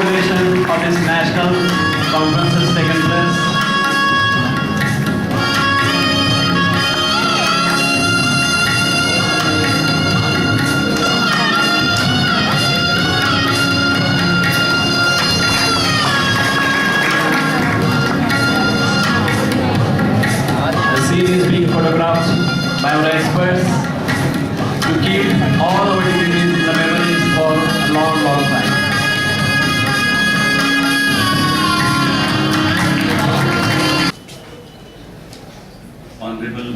inauguration of this national conference has taken place. The scene is being photographed by our experts to keep all our dignitaries in the memories for a long, long time. Honorable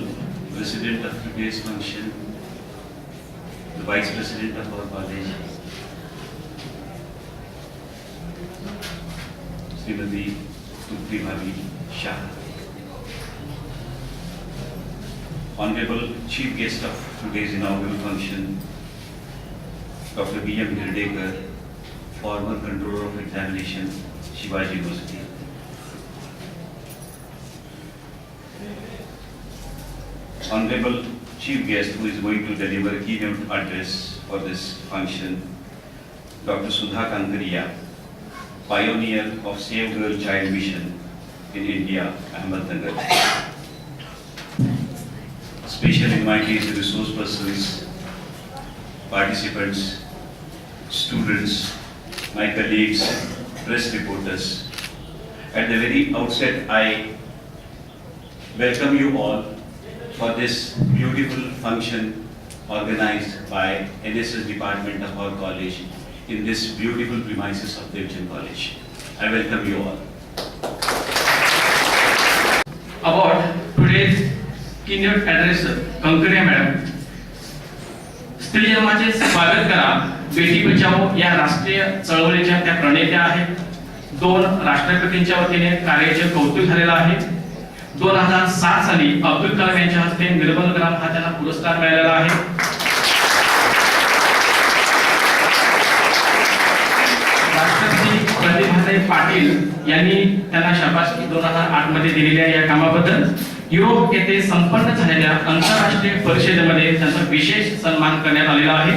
President of today's function, the Vice President of our college, Srimati Trupti Bhavi Shah, Honorable Chief Guest of today's inaugural function, Dr. B.M. Hirdekar, former Controller of Examination, Shivaji University. Honorable Chief Guest who is going to deliver a keynote address for this function, Dr. Sudha Kankaria, pioneer of Save Girl Child Mission in India, Ahmednagar. Special invitees, resource persons, participants, students, my colleagues, press reporters. At the very outset, I welcome you all for this beautiful function organized by NSS department of our college in this beautiful premises of Devchan College. I welcome you all. About today's keynote address, Kankaria Madam. स्त्री जन्माचे स्वागत करा. बेटी बचाओ या राष्ट्रीय चळवळीच्या त्या प्रणेत्या आहेत. 2 राष्ट्रपतींच्या वतीने कार्याचे कौतुक झालेलं आहे. 2007 साली अब्दुल कलाम यांच्या हस्ते निर्मल ग्राम हा त्यांना पुरस्कार मिळालेला आहे. राष्ट्रपती प्रतिभाताई पाटील यांनी त्यांना शाबासकी 2008 मध्ये दिलेल्या या कामाबद्दल युरोप येथे संपन्न झालेल्या आंतरराष्ट्रीय परिषदेमध्ये त्यांचा विशेष सन्मान करण्यात आलेला आहे.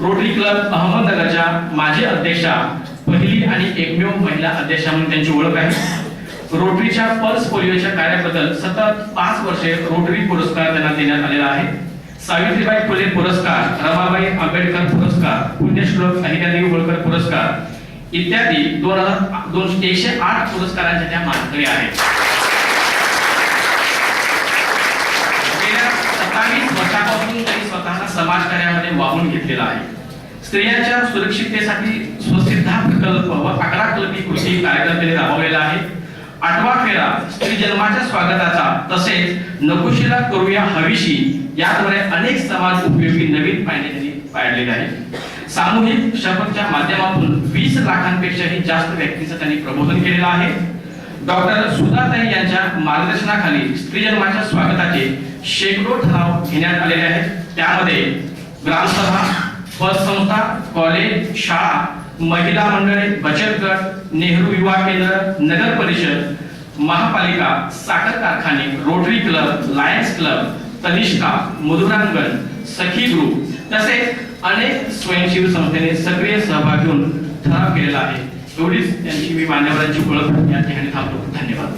रोटरी क्लब अहमदनगरच्या माजी अध्यक्षा, पहिली आणि एकमेव महिला अध्यक्षा म्हणून त्यांची ओळख आहे. रोटरीच्या पल्स पोलिओच्या कार्याबद्दल सतत 5 वर्षे रोटरी पुरस्कार त्यांना देण्यात आलेला आहे. सावित्रीबाई फुले पुरस्कार, रमाबाई आंबेडकर पुरस्कार, पुण्यश्लोक अहिल्यादेवी होळकर पुरस्कार इत्यादी 108 पुरस्कारांच्या त्या मानकरी आहेत. गेल्या 27 वर्षापासून त्यांनी स्वतःला समाजकार्यामध्ये वाहून घेतलेला आहे. स्त्रियांच्या सुरक्षिततेसाठी स्वसिद्धा प्रकल्प व 11 कलमी कृती कार्यक्रम त्यांनी राबवलेला आहे. 8वा फेरा स्त्री जन्माच्या स्वागताचा तसेच नकोशीला करूया हवीशी याद्वारे अनेक समाज उपयोगी नवीन पायंडे त्यांनी पाडलेले आहेत. सामूहिक शपथच्या माध्यमातून 20 लाखांपेक्षाही जास्त व्यक्तींचं त्यांनी प्रबोधन केलेलं आहे. डॉक्टर सुधाताई यांच्या मार्गदर्शनाखाली स्त्री जन्माच्या स्वागताचे शेकडो ठराव घेण्यात आलेले आहेत. त्यामध्ये ग्रामसभा, पतसंस्था, कॉलेज, शाळा, महिला मंडळे, बचत गट, नेहरू युवा केंद्र, नगर परिषद, महापालिका, साखर कारखाने, Rotary club, Lions club, Tanishka, Madhurangan, Sakhi group तसेच अनेक स्वयंसेवी संस्थेने सक्रिय सहभाग घेऊन ठराव केलेला आहे. एवढीच त्यांची मी मान्यवरांची ओळख या ठिकाणी थांबतो. धन्यवाद.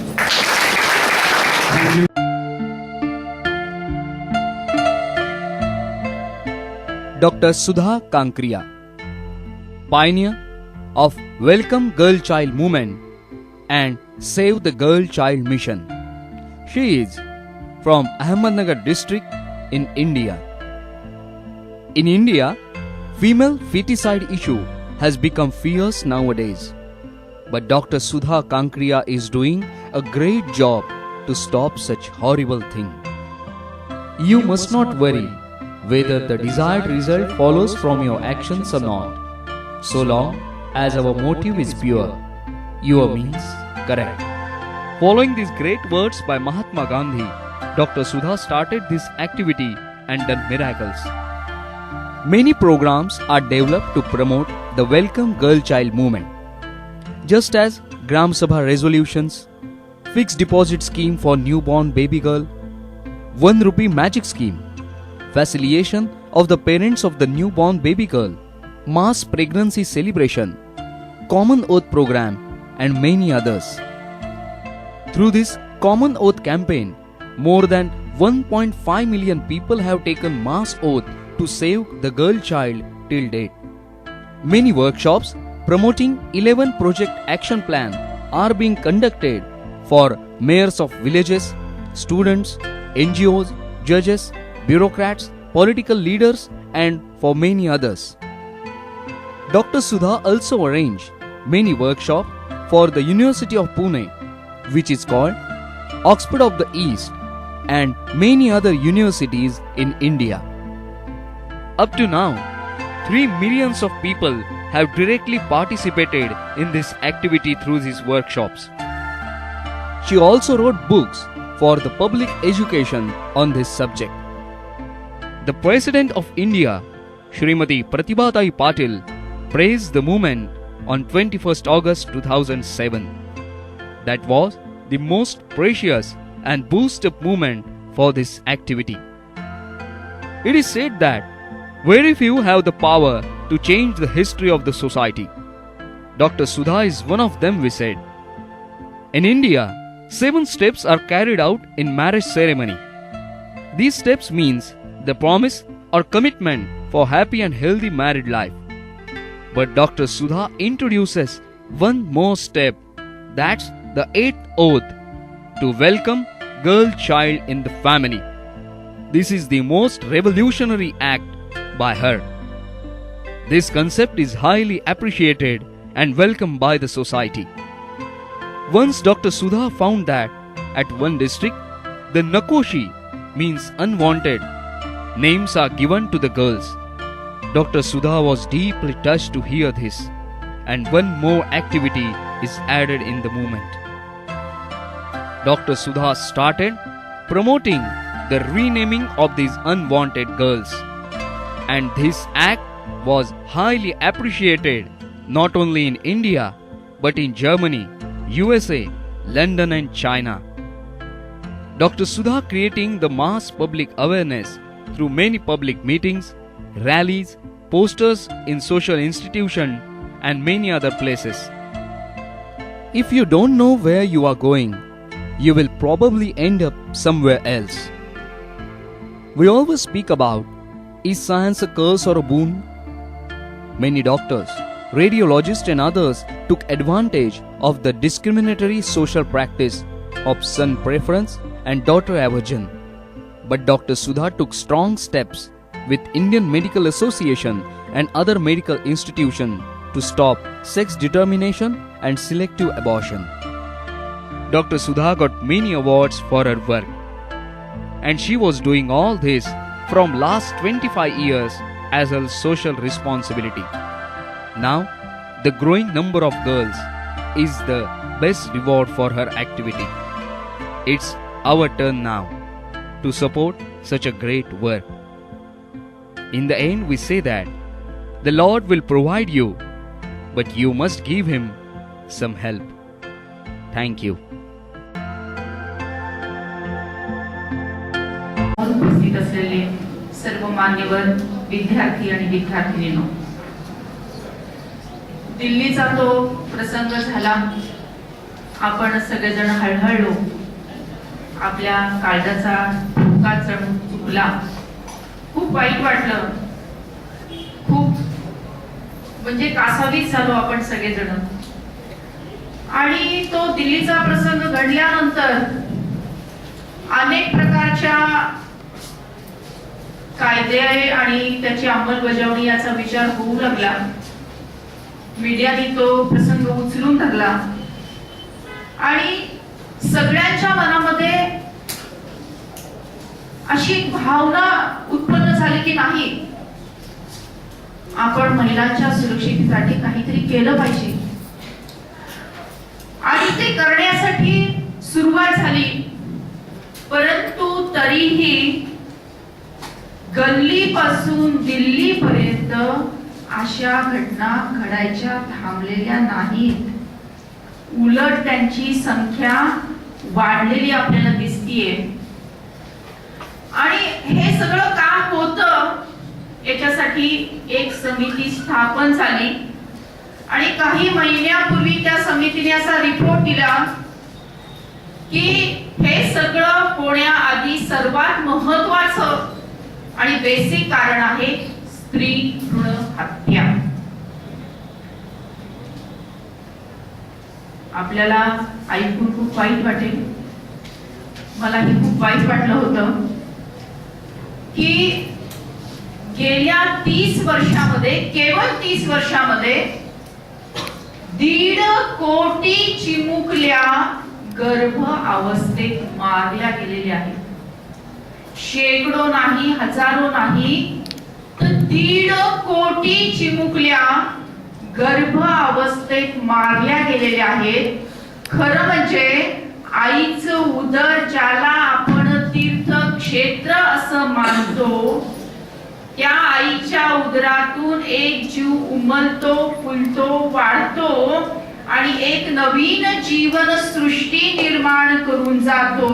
Dr. Sudha Kankaria, pioneer of Welcome Girl Child Movement and Save the Girl Child Mission. She is from Ahmednagar district in India. In India, female feticide issue has become fierce nowadays. But Dr. Sudha Kankaria is doing a great job to stop such horrible thing. You must not worry whether the desired result follows from your actions or not, so long as our motive is pure, your means correct. Following these great words by Mahatma Gandhi, Dr. Sudha started this activity and done miracles. Many programs are developed to promote the Welcome Girl Child movement, just as Gram Sabha resolutions, fixed deposit scheme for newborn baby girl, 1 rupee magic scheme, facilitation of the parents of the newborn baby girl, mass pregnancy celebration, Common Oath program, and many others. Through this Common Oath campaign, more than 1.5 million people have taken mass oath to save the girl child till date. Many workshops promoting 11 project action plan are being conducted for mayors of villages, students, NGOs, judges, bureaucrats, political leaders, and for many others. Dr. Sudha also arranged many workshops for the University of Pune, which is called Oxford of the East, and many other universities in India. Up to now, 3 million of people have directly participated in this activity through these workshops. She also wrote books for the public education on this subject. The President of India, Shrimati Pratibha Patil, praised the movement on 21st August 2007. That was the most precious and boost-up movement for this activity. It is said that very few have the power to change the history of the society. Dr. Sudha is one of them, we said. In India, 7 steps are carried out in marriage ceremony. These steps means the promise or commitment for happy and healthy married life. But Dr. Sudha introduces one more step, that's the 8th oath, to welcome girl child in the family. This is the most revolutionary act by her. This concept is highly appreciated and welcomed by the society. Once Dr. Sudha found that at one district, the Nakoshi means unwanted names are given to the girls. Dr. Sudha was deeply touched to hear this, and one more activity is added in the movement. Dr. Sudha started promoting the renaming of these unwanted girls, and this act was highly appreciated not only in India but in Germany, USA, London and China. Dr. Sudha creating the mass public awareness through many public meetings, rallies, posters in social institutions and many other places. If you don't know where you are going, you will probably end up somewhere else. We always speak about, is science a curse or a boon? Many doctors, radiologists and others took advantage of the discriminatory social practice of son preference and daughter aversion. But Dr. Sudha took strong steps with Indian Medical Association and other medical institutions to stop sex determination and selective abortion. Dr. Sudha got many awards for her work, and she was doing all this from last 25 years as her social responsibility. Now, the growing number of girls is the best reward for her activity. It's our turn now to support such a great work. In the end, we say that the Lord will provide you, but you must give Him some help. Thank you. उपस्थित असलेले सर्व मान्यवर विद्यार्थी आणि विद्यार्थिनींनो, दिल्लीचा तो प्रसंग झाला. आपण सगळेजण हळहळलो. आपल्या काळजाचा धोका चुकला. खूप वाईट वाटलं. खूप म्हणजे कासावीस झालो आपण सगळेजण. आणि तो दिल्लीचा प्रसंग घडल्यानंतर अनेक प्रकारच्या कायदे आणि त्याची अंमलबजावणी याचा विचार होऊ लागला. मीडियाने तो प्रसंग उचलून धरला आणि सगळ्यांच्या मनामध्ये अशी भावना उत्पन्न झाली की नाही, आपण महिलांच्या सुरक्षिततेसाठी काहीतरी केलं पाहिजे. आणि ते करण्यासाठी सुरुवात झाली. परंतु तरीही गल्लीपासून दिल्लीपर्यंत अशा घटना घडायच्या थांबलेल्या नाहीत. उलट त्यांची संख्या वाढलेली आपल्याला दिसतीये. आणि हे सगळं काम होतं याच्यासाठी एक समिती स्थापन झाली आणि काही महिन्यापूर्वी त्या समितीने असा रिपोर्ट दिला की हे सगळं होण्याआधी सर्वात महत्वाचं आणि बेसिक कारण आहे स्त्री भ्रूण हत्या. आपल्याला ऐकून खूप वाईट वाटेल, मलाही खूप वाईट वाटलं होतं की गेल्या 30 वर्षामध्ये, केवळ 30 वर्षामध्ये 1.5 कोटी चिमुकल्या गर्भ अवस्थेत मारल्या गेलेल्या आहेत. शेकडो नाही, हजारो नाही, तर 1.5 कोटी चिमुकल्या गर्भ अवस्थेत मारल्या गेलेल्या आहेत. खरं म्हणजे आईचं उदर, ज्याला आपण तीर्थक्षेत्र असं मानतो, त्या आईच्या उदरातून एक जीव उमलतो, फुलतो, वाढतो आणि एक नवीन जीवन सृष्टी निर्माण करून जातो.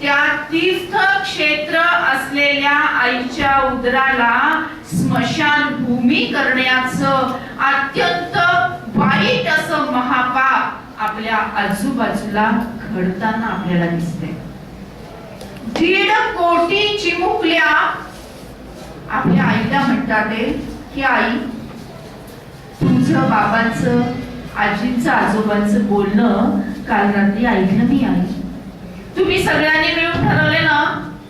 त्या तीर्थक्षेत्र असलेल्या आईच्या उदराला स्मशान भूमी करण्याचं अत्यंत वाईट असं महापाप आपल्या आजूबाजूला घडताना आपल्याला दिसते. 1.5 कोटी चिमुकल्या आपल्या आईला म्हणतात की आई, तुझं बाबांचं, आजींचं, आजोबांचं बोलणं काल रात्री ऐकलं मी आई. तुम्ही सगळ्यांनी मिळून ठरवले ना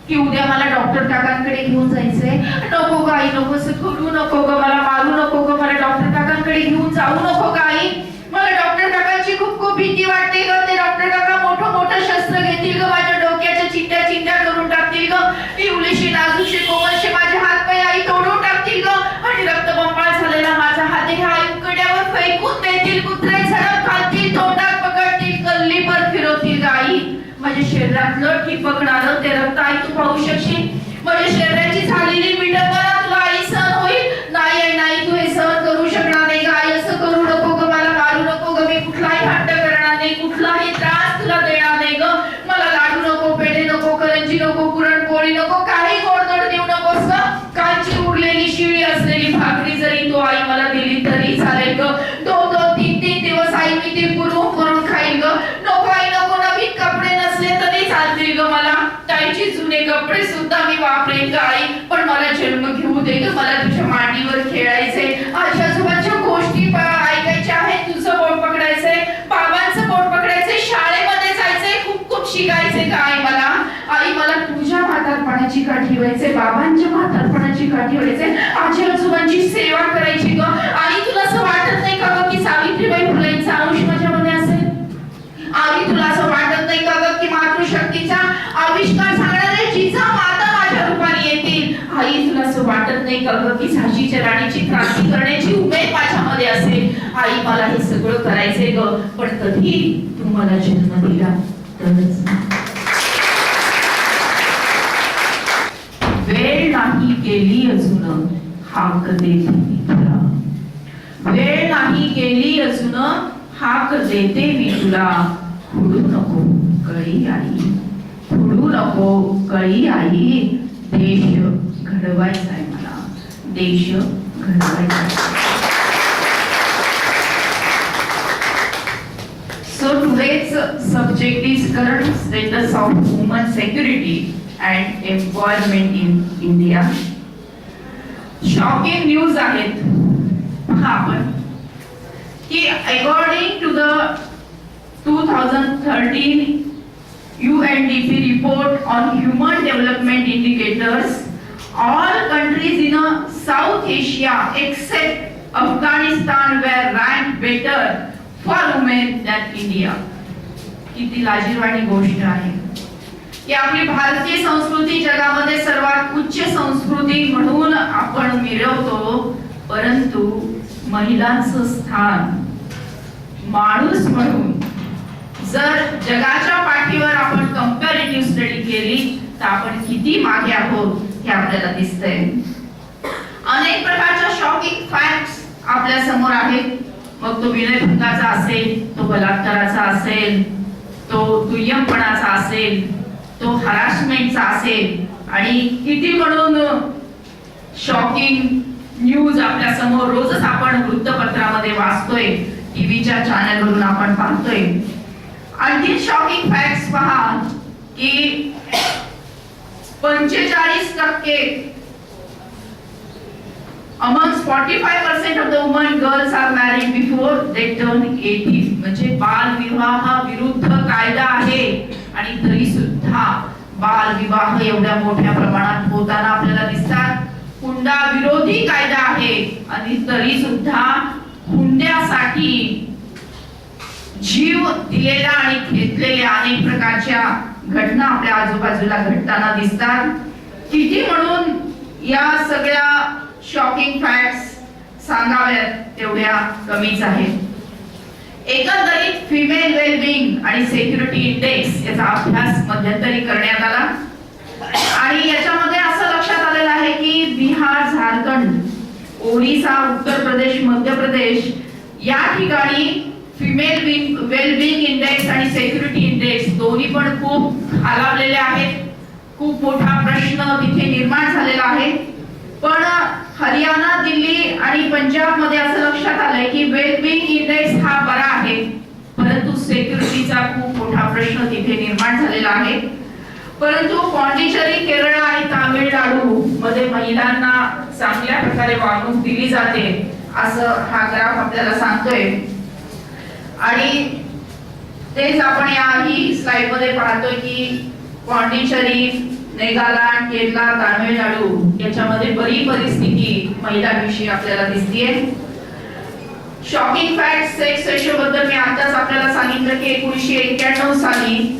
की उद्या मला डॉक्टर काकांकडे घेऊन जायचंय. नको ग आई, नको असं करू नको ग, मला मारू नको ग, मला डॉक्टर काकांकडे घेऊन जाऊ नको ग आई. मला डॉक्टर काकांची खूप खूप भीती वाटते ग. ते डॉक्टर काका मोठं शस्त्र घेतील ग, माझ्या डोक्याच्या चिंध्या करून टाकतील ग, पिवळेशे नाजूकशे कोमलशे माझे हात पाय आई तोडून टाकतील ग, आणि रक्तबंबाळ झालेला माझा हात हे आईकड्यावर फेकून देतील, कुत्रे झडप घालतील, तोंडात पकडतील, गल्लीभर फिरवतील ग आई. माझ्या शरीरातलं ठिपकणारं ते रक्त आई तू पाहू शकशील. माझ्या शरीराची झालेली विटंबना तुला आई सहन होईल? नाही आई, नाही, तू हे सहन करू शकणार नाही ग आई. असं करू नको ग, मला मारू नको ग, मी कुठलाही हट्ट करणार नाही, कुठलाही त्रास तुला देणार नाही ग. मला लाडू नको, पेढे नको, करंजी नको, पुरणपोळी नको, काही गोडधोड देऊ नकोस ग. कालची उरलेली शिळी असलेली भाकरी जरी तू आई मला दिली तरी चालेल ग. 2-3 दिवस आई मी ती पुरून खाईल ग. नको आई नको, नवीन कपडे नसले तरी चालतील ग मला. ताईचे जुने कपडे सुद्धा मी वापरेन ग आई, पण मला जन्म घेऊ दे ग. मला तुझ्या मांडीवर खेळायचे, आजी आजोबांच्या गोष्टी ऐकायच्या आहेत, तुझं बोट पकडायचंय, बाबांचं बोट पकडायचंय, शाळेमध्ये जायचंय, खूप खूप शिकायचंय का आई मला. आई मला तुझ्या म्हातारपणाची का ठेवायचंय, बाबांच्या म्हातारपणाची का ठेवायचंय, आजी आजोबांची सेवा करायची ग. आई तुला असं वाटत नाही का ग की सावित्रीबाई फुलेंचा अंश माझ्यामध्ये असेल? आई तुला असं वाटत नाही का ग की मातृशक्तीचा आविष्कार सांगणारे जिजामाता माझ्या रूपाने येतील? आई तुला असं वाटत नाही का ग की झाशीच्या राणीची क्रांती करण्याची उमेद माझ्यामध्ये असेल? आई मला हे सगळं करायचंय ग, पण कधी तू मला जन्म दिला तरच. वेळ नाही गेली अजून हाक देते मी तुला, वेळ नाही गेली अजून हाक देते मी तुला. खुडू नको कळी आई, खुडू नको कळी आई. देश घडवायचा आहे मला, देश घडवायचा. So today's subject is current status of women security and employment in India. Shocking news आहेत पहा आपण की according to the 2013 UNDP report on human development indicators, all countries in South Asia except Afghanistan were ranked better for women than India. किती लाजिरवाणी गोष्ट आहे की आपली भारतीय संस्कृती जगामध्ये सर्वात उच्च संस्कृती म्हणून आपण मिरवतो, परंतु महिलांचं स्थान माणूस म्हणून जर जगाच्या पाठीवर आपण कंपॅरेटिव्ह स्टडी केली तर आपण किती मागे आहोत हे आपल्याला दिसतंय. अनेक प्रकारच्या शॉकिंग फॅक्ट्स आपल्या समोर आहेत. मग तो विनयभंगाचा असेल, तो बलात्काराचा असेल, तो दुय्यमपणाचा असेल, तो हरासमेंटचा असेल, आणि किती म्हणून शॉकिंग न्यूज आपल्या समोर रोजच आपण वृत्तपत्रामध्ये वाचतो. वाचतोय, टीव्हीच्या चॅनलवरून आपण पाहतोय. आणखी शॉकिंग फॅक्ट्स पहा की 45% amongst 45% of the women girls are married before they turn 18. म्हणजे बाल विवाह विरुद्ध कायदा आहे आणि तरी सुद्धा बाल विवाह एवढ्या मोठ्या प्रमाणात होताना आपल्याला दिसतात. हुंडा विरोधी कायदा आहे आणि तरी सुद्धा हुंड्यासाठी जीव दिलेल्या आणि घेतलेल्या अनेक प्रकारच्या घटना आपल्या आजूबाजूला घडताना दिसतात. किती म्हणून या सगळ्या शॉकिंग फॅक्ट्स सांगाव्यात तेवढ्या कमीच आहेत. एकंदरीत फिमेल वेलबिंग आणि सिक्युरिटी इंडेक्स याचा अभ्यास मध्यंतरी करण्यात आला आणि याच्यामध्ये असं लक्षात आलेलं आहे की बिहार, झारखंड, ओडिसा, उत्तर प्रदेश, मध्य प्रदेश या ठिकाणी फिमेल वेलबिंग इंडेक्स आणि सिक्युरिटी इंडेक्स दोन्ही पण खूप खालावलेले आहेत. खूप मोठा प्रश्न तिथे निर्माण झालेला आहे. पण हरियाणा, दिल्ली आणि पंजाब मध्ये असं लक्षात आलंय की वेलबिंग इंडेक्स हा बरा आहे, परंतु सिक्युरिटीचा खूप मोठा प्रश्न तिथे निर्माण झालेला आहे. परंतु पॉंडिचेरी, केरळ आणि तामिळनाडू मध्ये महिलांना चांगल्या प्रकारे वागणूक दिली जाते असं हा ग्राफ आपल्याला सांगतोय. आणि तेच आपण याही स्लाइड मध्ये पाहतोय की पॉंडिचेरी, नागालँड, केरळ, तामिळनाडू याच्यामध्ये बरी परिस्थिती महिलांविषयी आपल्याला दिसतेय. शॉकिंग फॅक्ट सेक्स रेशो बद्दल मी आताच आपल्याला सांगितलं की 1991 साली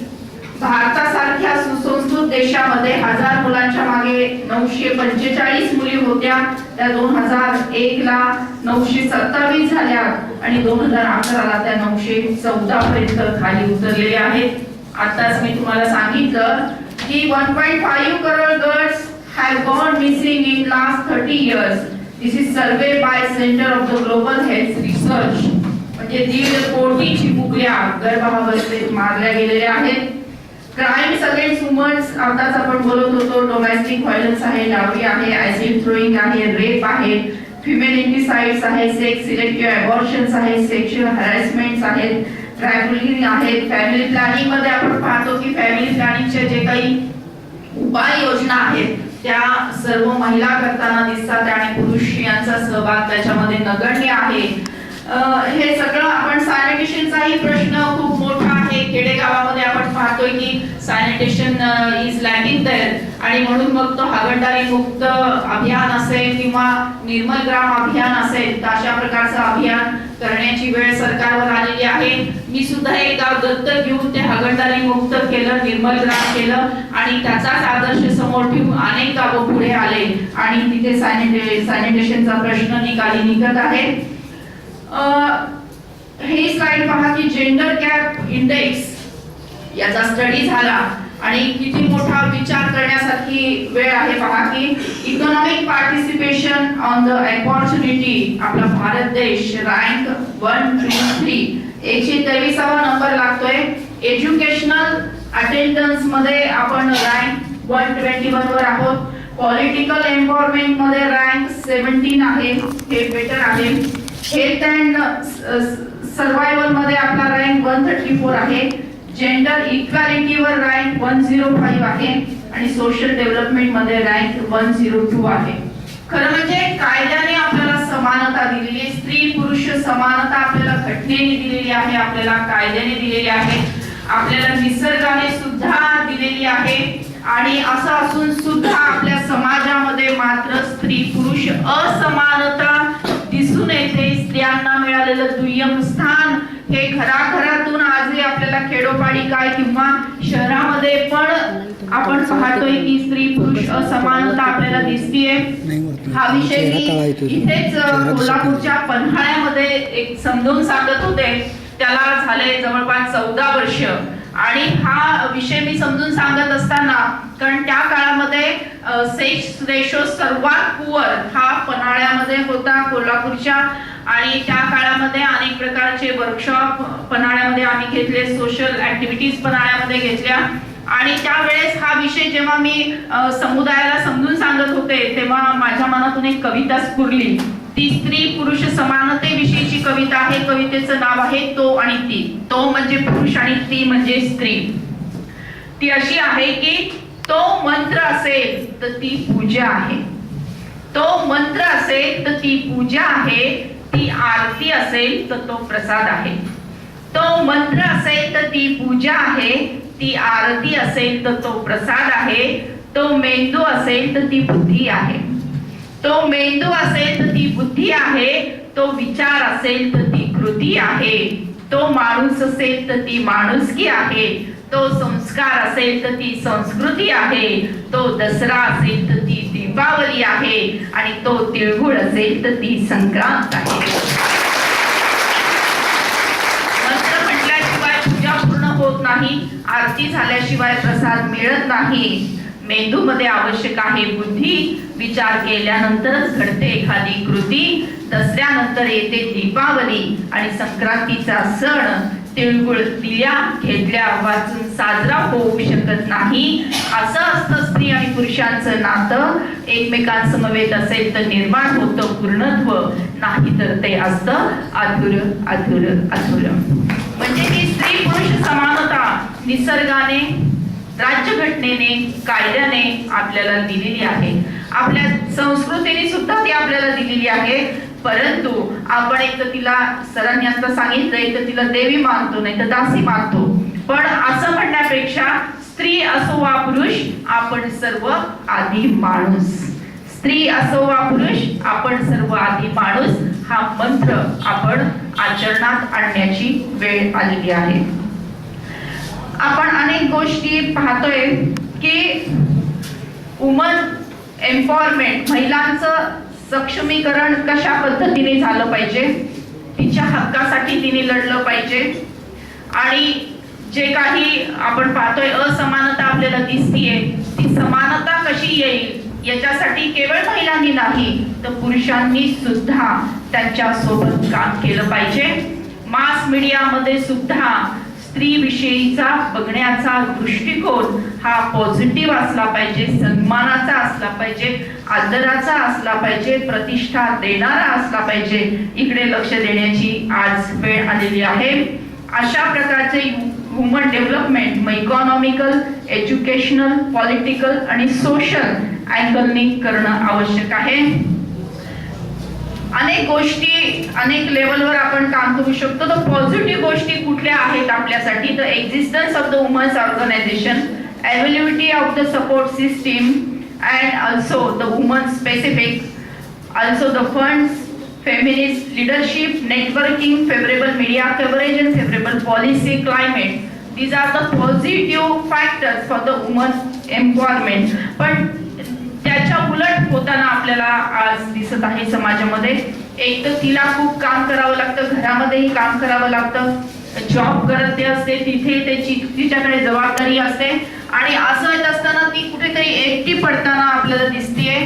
भारतासारख्या सुसंस्कृत देशामध्ये 1000 मुलांच्या मागे 945 मुली होत्या. त्या 2001 ला 927 झाल्या आणि 2011 ला त्या 914 पर्यंत खाली उतरलेल्या आहेत. आताच मी तुम्हाला सांगितलं की 1.5 crore girls have gone missing in last 30 years. This is survey by Center of the Global Health Research. म्हणजे 1.5 कोटी चिमुकल्या गर्भावस्थेत मारल्या गेलेल्या आहेत. क्राइम्स अगेन्स्ट वुमन्स आताच आपण बोलत होतो, डोमेस्टिक व्हायलन्स आहे, डावरी आहे, ऍसिड थ्रोइंग आहे, रेप आहे, फिमेल इंटिसाइड्स आहे, सेक्स सिलेक्टिव्ह अबॉर्शन्स आहे, सेक्शुअल हॅरॅसमेंट्स आहेत, ट्रॅव्हलिंग आहेत. फॅमिली प्लॅनिंग मध्ये आपण पाहतो की फॅमिली प्लॅनिंगचे जे काही उपाय योजना आहेत त्या सर्व महिला करताना दिसतात आणि पुरुष यांचा सहभाग त्याच्यामध्ये नगण्य आहे. हे सगळं आपण सॅनिटेशनचाही प्रश्न खूप मोठा आहे. खेडेगावामध्ये आपण पाहतोय की सॅनिटेशन इज लॅकिंग देअर आणि म्हणून मग तो हागणदारी मुक्त अभियान असेल किंवा निर्मल ग्राम अभियान असेल तर अशा प्रकारचं अभियान करण्याची वेळ सरकारवर आलेली आहे. मी सुद्धा एक गाव दत्तक घेऊन ते हागणदारी मुक्त केलं, निर्मल ग्राम केलं आणि त्याचाच आदर्श समोर ठेवून अनेक गावं पुढे आले आणि तिथे सॅनिटेशनचा प्रश्न निकाली निघत आहे. हे स्लाइड पहा की जेंडर गॅप इंडेक्स याचा स्टडी झाला आणि किती मोठा विचार करण्यासारखी वेळ आहे. पहा की economic participation on the opportunity आपला भारत देश रँक 123 123वा नंबर लागतोय. एज्युकेशनल अटेंडन्स मध्ये आपण रँक 121 वर आहोत. पॉलिटिकल एम्पॉवरमेंट मध्ये रँक 17 आहे, हे बेटर आहे. हेल्थ अँड सर्वायवल मध्ये आपला रँक 134 आहे. जेंडर इक्वालिटी वर रँक 105 आहे आणि सोशल डेव्हलपमेंट मध्ये रँक 102 आहे. खरं म्हणजे कायद्याने आपल्याला समानता दिलेली आहे, स्त्री पुरुष समानता आपल्याला घटनेने दिलेली आहे, आपल्याला कायद्याने दिलेली आहे, आपल्याला निसर्गाने सुद्धा दिलेली आहे. आणि असं असून सुद्धा आपल्या समाजामध्ये मात्र स्त्री पुरुष असमानता दिसून येते. स्त्रियांना मिळालेलं दुय्यम स्थान हे घराघरातून आजही आपल्याला खेडोपाडी काय किंवा शहरामध्ये पण आपण पाहतोय की स्त्री पुरुष असमानता आपल्याला दिसतीये. हा विषय मी इथेच कोल्हापूरच्या पन्हाळ्यामध्ये एक समजून सांगत होते. त्याला झाले जवळपास 14 वर्ष आणि हा विषय मी समजून सांगत असताना कारण त्या काळामध्ये सेक्स रेशो सर्वात पुअर हा पन्हाळ्यामध्ये होता कोल्हापूरच्या आणि त्या काळामध्ये अनेक प्रकारचे वर्कशॉप पन्हाळ्यामध्ये आम्ही घेतले, सोशल ऍक्टिव्हिटीज पन्हाळ्यामध्ये घेतल्या आणि त्यावेळेस हा विषय जेव्हा मी समुदायाला समजून सांगत होते तेव्हा माझ्या मनातून एक कविता स्फुरली ती स्त्री पुरुष समानतेविषयीची कविता आहे. कवितेचं नाव आहे तो आणि ती. तो म्हणजे पुरुष आणि ती म्हणजे स्त्री. ती अशी आहे की तो मंत्र असेल तर ती पूजा आहे. तो मंत्र असेल तर ती पूजा आहे. ती आरती असेल तर तो प्रसाद आहे. तो मंत्र असेल तर ती पूजा आहे. ती आरती असेल तर तो प्रसाद आहे. तो मेंदू असेल तर ती बुद्धी आहे. तो मेंदू असेल तर ती बुद्धी आहे. तो विचार असेल तर ती कृती आहे. तो माणूस असेल तर ती माणुसकी आहे. तो संस्कार असेल तर ती संस्कृती आहे. तो दसरा असेल तर ती दीपावली आहे. आणि तो तिळगुळ असेल तर ती संक्रांत आहे. मंत्र म्हटल्याशिवाय पूजा पूर्ण होत नाही. आरती झाल्याशिवाय प्रसाद मिळत नाही. मेंदूमध्ये आवश्यक आहे बुद्धी. विचार केल्यानंतरच घडते एखादी कृती. दसऱ्यानंतर येते दीपावली आणि संक्रांतीचा सण तिळगुळ दिल्या घेतल्या वाचून साजरा होऊ शकत नाही. असं असतं स्त्री आणि पुरुषांचं नातं. एकमेकांसमवेत असेल तर निर्माण होतं पूर्णत्व, नाही तर ते असतं अधुरं अधुरं अधुरं. म्हणजे ही स्त्री पुरुष समानता निसर्गाने, राज्यघटनेने, कायद्याने आपल्याला दिलेली आहे. आपल्या संस्कृतीने सुद्धा ती आपल्याला दिलेली आहे. परंतु आपण एक तर तिला, सरांनी आता सांगितलं, एक तर तिला देवी मानतो, नाही तर दासी मानतो. पण असं म्हणण्यापेक्षा स्त्री असो वा पुरुष, आपण सर्व आधी माणूस. स्त्री असो वा पुरुष, आपण सर्व आधी माणूस. हा मंत्र आपण आचरणात आणण्याची वेळ आलेली आहे. आपण अनेक गोष्टी पाहतोय की वुमन एम्पॉवरमेंट, महिलांचं सक्षमीकरण कशा पद्धतीने झालं पाहिजे, तिच्या हक्कासाठी तिने लढलं पाहिजे. आणि जे काही आपण पाहतोय असमानता आपल्याला दिसतीये, ती समानता कशी येईल याच्यासाठी केवळ महिलांनी नाही तर पुरुषांनी सुद्धा त्यांच्या सोबत काम केलं पाहिजे. मास मीडियामध्ये सुद्धा स्त्री विषयीचा बघण्याचा दृष्टिकोन हा पॉझिटिव्ह असला पाहिजे, सन्मानाचा असला पाहिजे, आदराचा असला पाहिजे, प्रतिष्ठा देणारा असला पाहिजे. इकडे लक्ष देण्याची आज वेळ आलेली आहे. अशा प्रकारचे वुमन डेव्हलपमेंट मग इकॉनॉमिकल, एज्युकेशनल, पॉलिटिकल आणि सोशल अँगलनी करणं आवश्यक आहे. अनेक गोष्टी अनेक लेवलवर आपण काम करू शकतो. तर पॉझिटिव्ह गोष्टी कुठल्या आहेत आपल्यासाठी, तर existence of the women's organisation, availability of the support system and also the women specific, also the funds, feminist leadership, networking, favorable media coverage and favorable policy climate. These are the positive factors for the woman empowerment. पण त्याच्या उलट होताना आपल्याला आज दिसत आहे समाजामध्ये. एक तर तिला खूप काम करावं लागतं, घरामध्येही काम करावं लागतं, जॉब करते असते, तिथे तिच्याकडे जबाबदारी असते. आणि असं येत असताना ती कुठेतरी एकटी पडताना आपल्याला दिसतेय.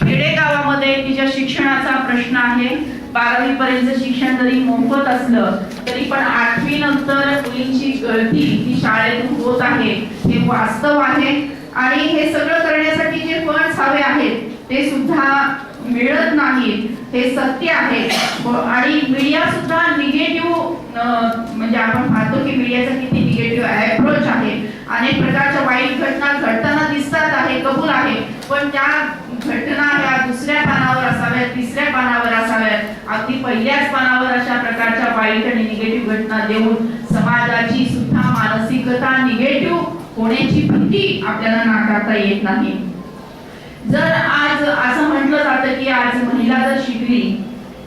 खेडेगावामध्ये तिच्या शिक्षणाचा प्रश्न आहे. 12वी पर्यंत शिक्षण जरी मोफत असलं तरी पण 8वी नंतर मुलींची गळती ही शाळेतून होत आहे, हे वास्तव आहे. आणि हे सगळं करण्यासाठी जे फंड्स हवे आहेत ते सुद्धा मिळत नाहीत, हे सत्य आहे. आणि मीडिया सुद्धा निगेटिव्ह, म्हणजे आपण पाहतो की मीडियाचा किती निगेटिव्ह अप्रोच आहे. अनेक प्रकारच्या वाईट घटना घडताना दिसतात आहे, कबूल आहे. पण त्या घटना ह्या दुसऱ्या पानावर असाव्यात, तिसऱ्या पानावर असाव्यात. अगदी पहिल्याच पानावर अशा प्रकारच्या वाईट आणि निगेटिव्ह घटना देऊन समाजाची सुद्धा मानसिकता निगेटिव्ह होण्याची भीती आपल्याला नाकारता येत नाही. जर आज असं म्हटलं जातं की आज महिला जर शिकली,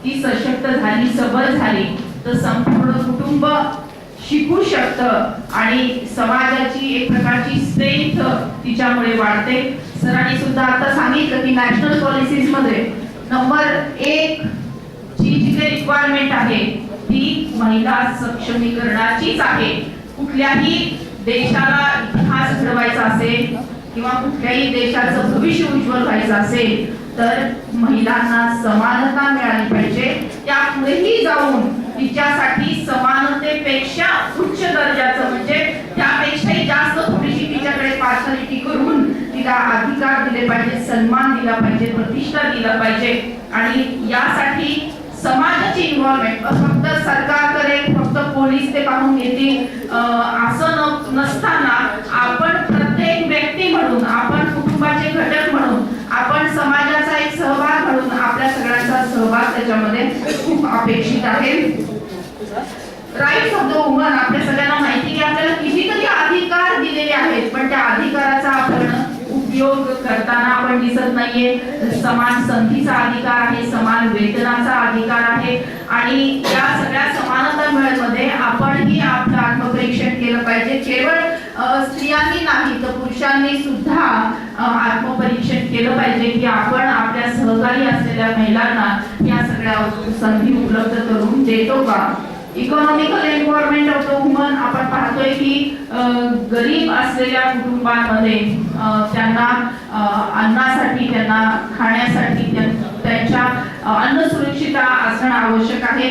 ती सशक्त झाली, सबल झाली, तर संपूर्ण कुटुंब शिकू शकतं आणि समाजाची एक प्रकारची स्ट्रेंथ तिच्यामुळे वाढते. सरांनी सुद्धा आता सांगितलं की नॅशनल पॉलिसीज मध्ये नंबर 1 जी काही रिक्वायरमेंट आहे ती महिला सक्षमीकरणाचीच आहे. कुठल्याही देशाला इतिहास घडवायचा असेल किंवा कुठल्याही देशाचं भविष्य उज्ज्वल व्हायचं असेल तर महिलांना समानता मिळाली पाहिजे. त्यापुढेही जाऊन तिच्यासाठी समानतेपेक्षा उच्च दर्जाचं, म्हणजे त्यापेक्षाही जास्त थोडीशी तिच्याकडे पार्शालिटी करून तिला अधिकार दिले पाहिजे, सन्मान दिला पाहिजे, प्रतिष्ठा दिला पाहिजे. आणि यासाठी समाजाची इन्व्हॉल्वमेंट, फक्त सरकार करेल, फक्त पोलीस ते पाहून घेतील असं नसताना आपण प्रत्येक व्यक्ती म्हणून, आपण कुटुंबाचे घटक म्हणून, आपण समाजाचा एक सहभाग म्हणून आपल्या सगळ्यांचा सहभाग त्याच्यामध्ये खूप अपेक्षित आहे. राईट्स ऑफ द वुमन, आपल्या सगळ्यांना माहिती की आपल्याला कितीतरी अधिकार दिलेले आहेत, पण त्या अधिकाराचा आपण उपयोग करताना आपण दिसत नाहीये. समान संधीचा अधिकार आहे, समान वेतनाचा अधिकार आहे आणि या सगळ्या समानतांमध्ये आपणही आपलं आत्मपरीक्षण केलं पाहिजे. केवळ स्त्रियांनी नाही तर पुरुषांनी सुद्धा आत्मपरीक्षण केलं पाहिजे की आपण आपल्या सहकारी असलेल्या महिलांना या सगळ्या संधी उपलब्ध करून देतो का. Economical empowerment of the woman, आपण पाहतोय की गरीब असलेल्या कुटुंबांमध्ये त्यांना अन्नासाठी, त्यांना खाण्यासाठी त्यांच्या अन्न सुरक्षितता असणं आवश्यक आहे.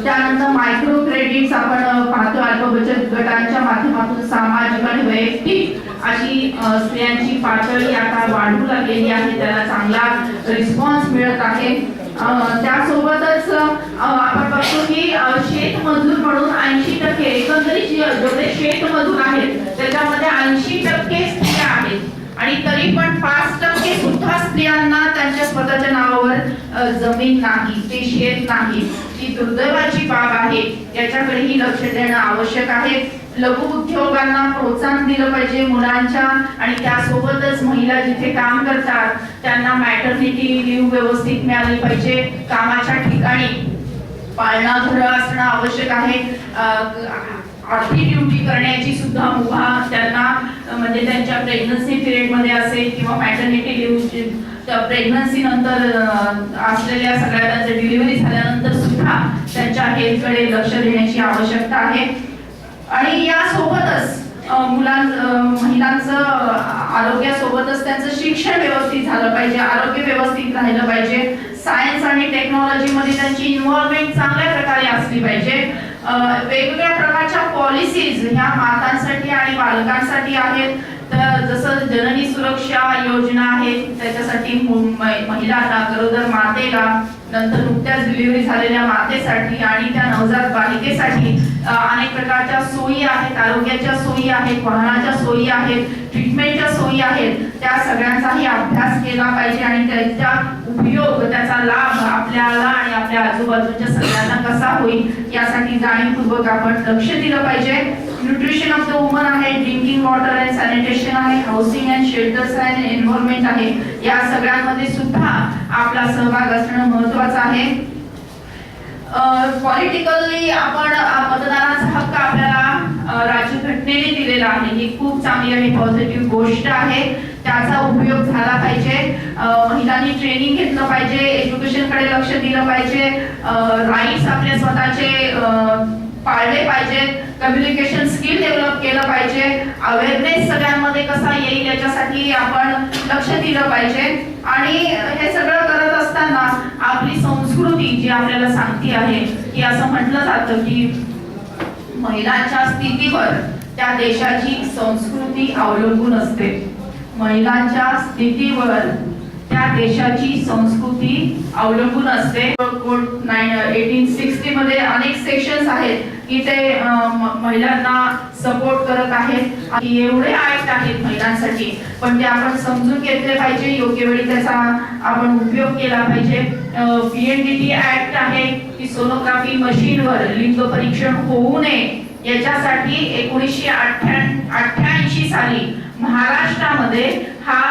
त्यानंतर मायक्रो क्रेडिट्स आपण पाहतो, अल्प बचत गटांच्या माध्यमातून सामाजिक आणि वैयक्तिक अशी स्त्रियांची पातळी आता वाढू लागलेली आहे, त्याला चांगला रिस्पॉन्स मिळत आहे. त्यासोबतच आपण बघतो की शेतमजूर म्हणून 80% एकंदरीत जेवढे शेतमजूर आहेत त्याच्यामध्ये 80% स्त्रिया आहेत आणि तरी पण 5% सुद्धा स्त्रियांना त्यांच्या स्वतःच्या नावावर जमीन नाही, ते शेत नाही. ही दुर्दैवाची बाब आहे, याच्याकडेही लक्ष देणं आवश्यक आहे. लघु उद्योगांना प्रोत्साहन दिलं पाहिजे मुलांच्या, आणि त्यासोबतच महिला जिथे काम करतात त्यांना मॅटर्निटी लीव्ह व्यवस्थित मिळाली पाहिजे. कामाच्या ठिकाणी पाळणाघरं असणं आवश्यक आहे. अर्धी ड्युटी करण्याची सुद्धा मुभा त्यांना, म्हणजे त्यांच्या प्रेग्नन्सी पिरियड मध्ये असेल किंवा मॅटर्निटी लिव्ह प्रेग्नन्सी नंतर असलेल्या सगळ्या त्यांच्या डिलिव्हरी झाल्यानंतर सुद्धा त्यांच्या हेल्थकडे लक्ष देण्याची आवश्यकता आहे. आणि यासोबतच महिलांचं आरोग्यासोबतच त्यांचं शिक्षण व्यवस्थित झालं पाहिजे, आरोग्य व्यवस्थित राहिलं पाहिजे. सायन्स आणि टेक्नॉलॉजी मध्ये त्यांची इन्व्हॉल्वमेंट चांगल्या प्रकारे असली पाहिजे. वेगवेगळ्या प्रकारच्या पॉलिसीज ह्या मातांसाठी आणि बालकांसाठी आहेत. तर जसं जननी सुरक्षा योजना आहे त्याच्यासाठी महिलांना, गरोदर मातेला, नंतर नुकत्याच डिलिव्हरी झालेल्या मातेसाठी आणि त्या नवजात बालिकेसाठी अनेक प्रकारच्या सोयी आहेत, आरोग्याच्या सोयी आहेत, वाहनाच्या सोयी आहेत, ट्रीटमेंटच्या सोयी आहेत. त्या सगळ्यांचाही अभ्यास केला पाहिजे आणि त्याचा उपयोग, त्याचा लाभ आपल्याला आणि आपल्या आजूबाजूच्या सगळ्यांना कसा होईल यासाठी जाणीवपूर्वक आपण लक्ष दिलं पाहिजे. न्यूट्रिशन ऑफ द वुमन आहे, ड्रिंकिंग वॉटर अँड सॅनिटेशन आहे, housing and shelters and environment आहे. या सगळ्यांमध्ये सुद्धा आपला सहभाग असणं महत्त्वाचं आहे. पॉलिटिकली आपण मतदानाचा हक्क आपल्याला राज्यघटनेने दिलेला आहे, ही खूप चांगली आणि पॉझिटिव्ह गोष्ट आहे. त्याचा उपयोग झाला पाहिजे. महिलांनी ट्रेनिंग घेतलं पाहिजे, एज्युकेशनकडे लक्ष दिलं पाहिजे, राईट्स आपले स्वतःचे पाळले पाहिजेत, कम्युनिकेशन स्किल डेव्हलप केलं पाहिजे, अवेअरनेस सगळ्यांमध्ये कसा येईल याच्यासाठी आपण लक्ष दिलं पाहिजे. आणि हे सगळं करत असताना आपली संस्कृती जी आपल्याला सांगते आहे की असं म्हटलं जातं की महिलांच्या स्थितीवर त्या देशाची संस्कृती अवलंबून असते. महिलांच्या स्थितीवर त्या देशाची संस्कृती अवलंबून असते. कोड 1860 मध्ये अनेक सेक्शन्स आहेत की ते महिलांना सपोर्ट करत आहेत. एवढे ऍक्ट आहेत महिलांसाठी, पण ते आपण समजून घेतले पाहिजे, योग्य वेळी त्याचा आपण उपयोग केला पाहिजे. PNDT ऍक्ट आहे की सोनोग्राफी मशीनवर लिंग परीक्षण होऊ नये याच्यासाठी 1988 साली महाराष्ट्रामध्ये हा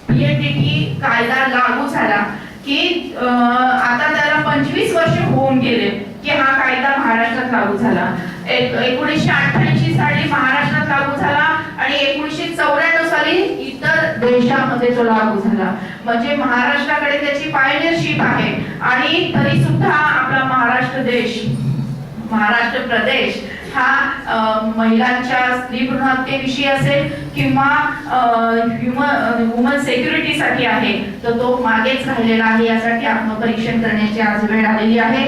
PNDT कायदा लागू झाला की आता त्याला 25 वर्ष होऊन गेले की हा कायदा महाराष्ट्रात लागू झाला. 1988 साली महाराष्ट्रात लागू झाला आणि 1994 साली इतर देशामध्ये तो लागू झाला. म्हणजे महाराष्ट्राकडे त्याची पायनियरशिप आहे. आणि तरी सुद्धा आपला महाराष्ट्र प्रदेश हा महिलांच्या स्त्री भ्रूण हत्येविषयी असेल किंवा वुमन सेक्युरिटीसाठी आहे तर तो मागेच राहिलेला आहे. यासाठी आत्मपरीक्षण करण्याची आज वेळ आलेली आहे.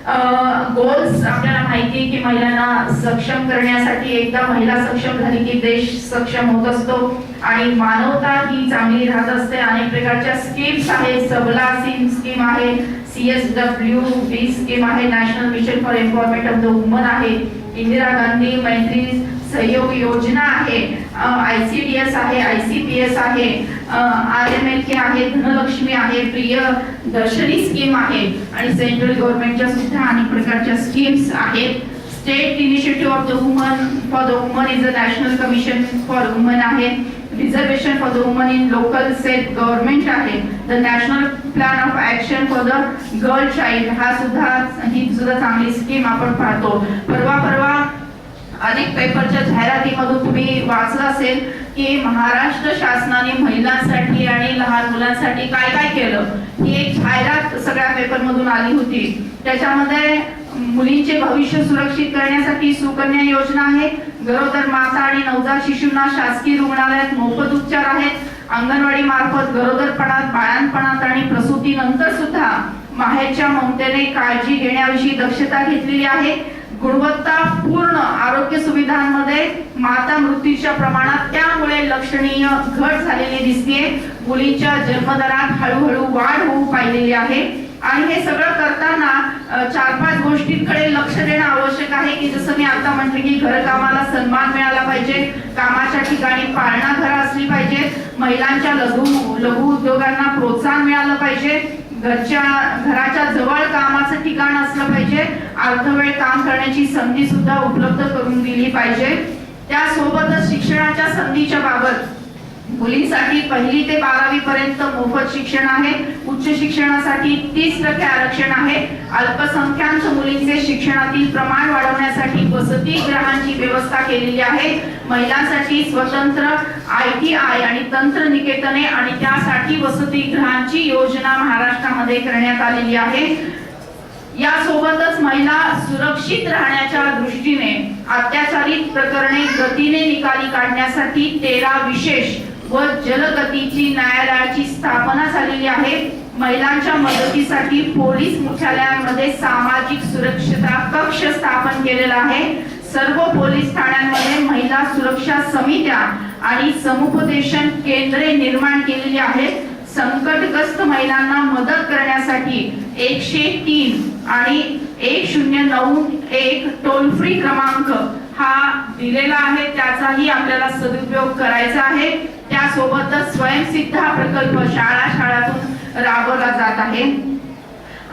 गोल्स आपल्याला माहिती आहे की महिलांना सक्षम करण्यासाठी एकदा महिला सक्षम झाली की देश सक्षम होत असतो आणि मानवता ही चांगली राहत असते. अनेक प्रकारच्या स्कीम्स आहेत. सबला स्कीम आहे, CSWB स्कीम आहे, national mission for empowerment of the woman आहे, इंदिरा गांधी मैत्री सहयोग योजना आहे, ICDS आहे, ICPS आहे, RMLK आहे, धनलक्ष्मी आहे, प्रियदर्शनी स्कीम आहे आणि सेंट्रल गव्हर्नमेंटच्या सुद्धा अनेक प्रकारच्या स्कीम्स आहेत. State initiative of the woman for the woman is a national commission for woman आहे. Reservation for the woman in local self government आहे. The national plan of action for the girl child ही सुद्धा चांगली scheme आपण पाहतो. परवा अनेक पेपरच्या जाहिरातीमधून तुम्ही वाचलं असेल की महाराष्ट्र शासनाने महिलांसाठी आणि लहान मुलांसाठी काय काय केलं. ही एक जाहिरात सगळ्या पेपरमधून आली होती. त्याच्यामध्ये मुलींचे भविष्य सुरक्षित करण्यासाठी सुकन्या योजना आहे. गरोदर माता आणि नवजात शिशूंना शासकीय रुग्णालयात मोफत उपचार आहेत. अंगणवाडी मार्फत गरोदरपणात, बाळंतपणात आणि प्रसूतीनंतर सुद्धा माहेरच्या ममतेने काळजी घेण्याविषयी दक्षता घेतलेली आहे. गुणवत्तापूर्ण आरोग्य सुविधांमध्ये माता मृत्यूच्या प्रमाणात त्यामुळे लक्षणीय घट झालेली दिसते. मुलींच्या जन्मदरात हळूहळू वाढ होऊ पाहिलेली आहे आणि हे सगळं करताना 4-5 गोष्टींकडे लक्ष देणं आवश्यक आहे की जसं मी आता म्हटलं की घरकामाला सन्मान मिळाला पाहिजे, कामाच्या ठिकाणी पाळणा घरं असली पाहिजे, महिलांच्या लघु उद्योगांना प्रोत्साहन मिळालं पाहिजे, घराच्या जवळ कामाचं ठिकाण असलं पाहिजे, अर्धवेळ काम करण्याची संधी सुद्धा उपलब्ध करून दिली पाहिजे. त्यासोबतच शिक्षणाच्या संधीच्या बाबत मुलींसाठी 1ली ते 12वी पर्यंत मोफत शिक्षण आहे. उच्च शिक्षणासाठी 30% आरक्षण आहे. अल्पसंख्याक मुलींचे शिक्षणातील प्रमाण वाढवण्यासाठी वसतिगृहांची व्यवस्था केलेली आहे. महिलांसाठी स्वतंत्र ITI आणि तंत्रनिकेतने आणि त्यासाठी वसतिगृहांची योजना महाराष्ट्रामध्ये करण्यात आलेली आहे. यासोबतच महिला सुरक्षित राहण्याच्या दृष्टीने अत्याचारित प्रकरणे गतीने निकाली काढण्यासाठी 13 विशेष व जलगतीची न्यायालयाची स्थापना झालेली आहे. महिलांच्या मदतीसाठी पोलीस मुख्यालयांमध्ये सामाजिक सुरक्षता कक्ष स्थापन केलेला आहे. सर्व पोलीस ठाण्यांमध्ये महिला सुरक्षा समित्या आणि समुपदेशन केंद्रे निर्माण केलेली आहेत. संकटग्रस्त महिलांना मदत करण्यासाठी 103 आणि 1091 टोल फ्री क्रमांक हा दिलेला आहे. त्याचाही आपल्याला सदुपयोग करायचा आहे. त्यासोबतच स्वयंसिद्धा प्रकल्प शाळातून राबवला जात आहे.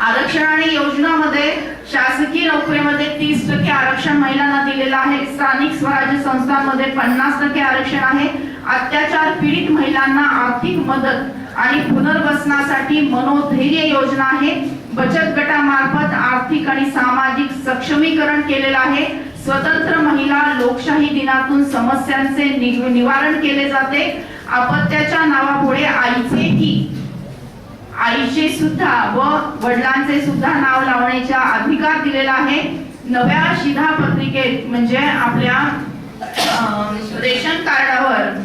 आरक्षण आणि योजनामध्ये शासकीय नोकरीमध्ये 30% आरक्षण महिलांना दिलेलं आहे. स्थानिक स्वराज्य संस्थांमध्ये 50% आरक्षण आहे. अत्याचार पीडित महिलांना आर्थिक मदत आणि पुनर्वसनासाठी मनोधैर्य योजना आहे. बचत गटामार्फत आर्थिक आणि सामाजिक सक्षमीकरण केलेलं आहे. स्वतंत्र महिला लोकशाही दिनातून समस्यांचे निवारण केले जाते. अपत्याच्या नावापुढे आईचे सुद्धा व वडिलांचे सुद्धा नाव लावण्याचा अधिकार दिलेला आहे. नव्या शिधापत्रिकेत म्हणजे आपल्या रेशन कार्डावर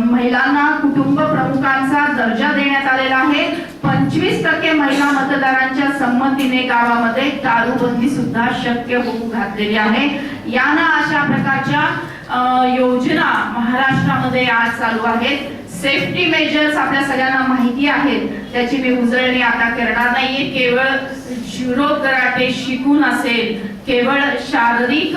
महिलांना कुटुंब प्रमुखांचा दर्जा देण्यात आलेला आहे. 25% महिला मतदारांच्या संमतीने गावामध्ये दारूबंदी सुद्धा शक्य होऊ घातलेली आहे. यानं अशा प्रकारच्या योजना महाराष्ट्रामध्ये आज चालू आहेत. सेफ्टी मेजर्स आपल्या सगळ्यांना माहिती आहेत, त्याची मी उजळणी आता करणार नाहीये. केवळ जुडो कराटे शिकून असेल, केवळ शारीरिक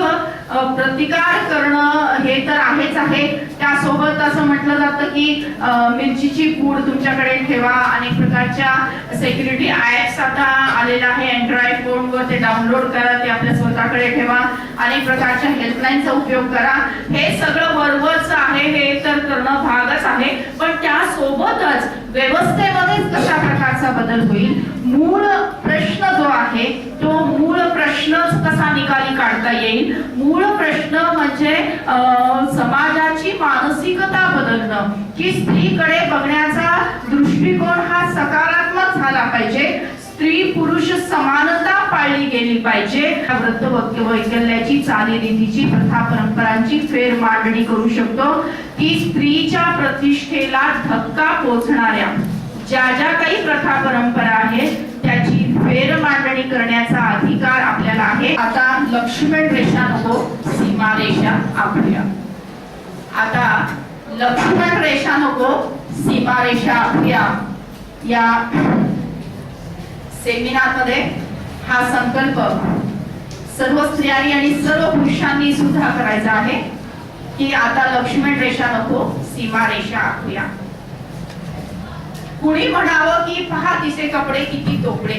प्रतिकार करणं हे तर आहेच आहे. त्यासोबत असं म्हटलं जातं की मिरचीची पूड तुमच्याकडे ठेवा. अनेक प्रकारच्या सिक्युरिटी ऍप्स आता आलेला आहे. अँड्रॉइड फोनवर ते डाउनलोड करा, ते आपल्या स्वतःकडे ठेवा. अनेक प्रकारच्या हेल्पलाईनचा उपयोग करा. हे सगळं वरवरच आहे, हे तर करणं भागच आहे. पण त्यासोबतच व्यवस्थेमध्येच कशा प्रकारचा बदल होईल, मूळ प्रश्न जो आहे तो मूळ प्रश्न कसा निकाली काढता येईल. मूळ प्रश्न म्हणजे समाजाची मानसिकता बदलणं, की स्त्रीकडे बघण्याचा दृष्टिकोन हा सकारात्मक झाला पाहिजे. स्त्री पुरुष समानता पाळली गेली पाहिजे. व्रत वैकल्याची चालीरीतीची प्रथा परंपरांची फेर मांडणी करू शकतो की स्त्रीच्या प्रतिष्ठेला धक्का पोचणाऱ्या ज्या काही प्रथा परंपरा आहेत त्याची फेर मांडणी करण्याचा अधिकार आता लक्ष्मण रेषा नको सीमा रेषा आखूया. आता लक्ष्मण रेषा नको सीमा रेषा आखूया. या सेमिनार मध्ये हा संकल्प सर्व स्त्रियांनी आणि सर्व पुरुषांनी सुद्धा करायचा आहे की आता लक्ष्मण रेषा नको सीमा रेषा आखूया. कुणी म्हणावं की पहा तिचे कपडे किती तोकडे,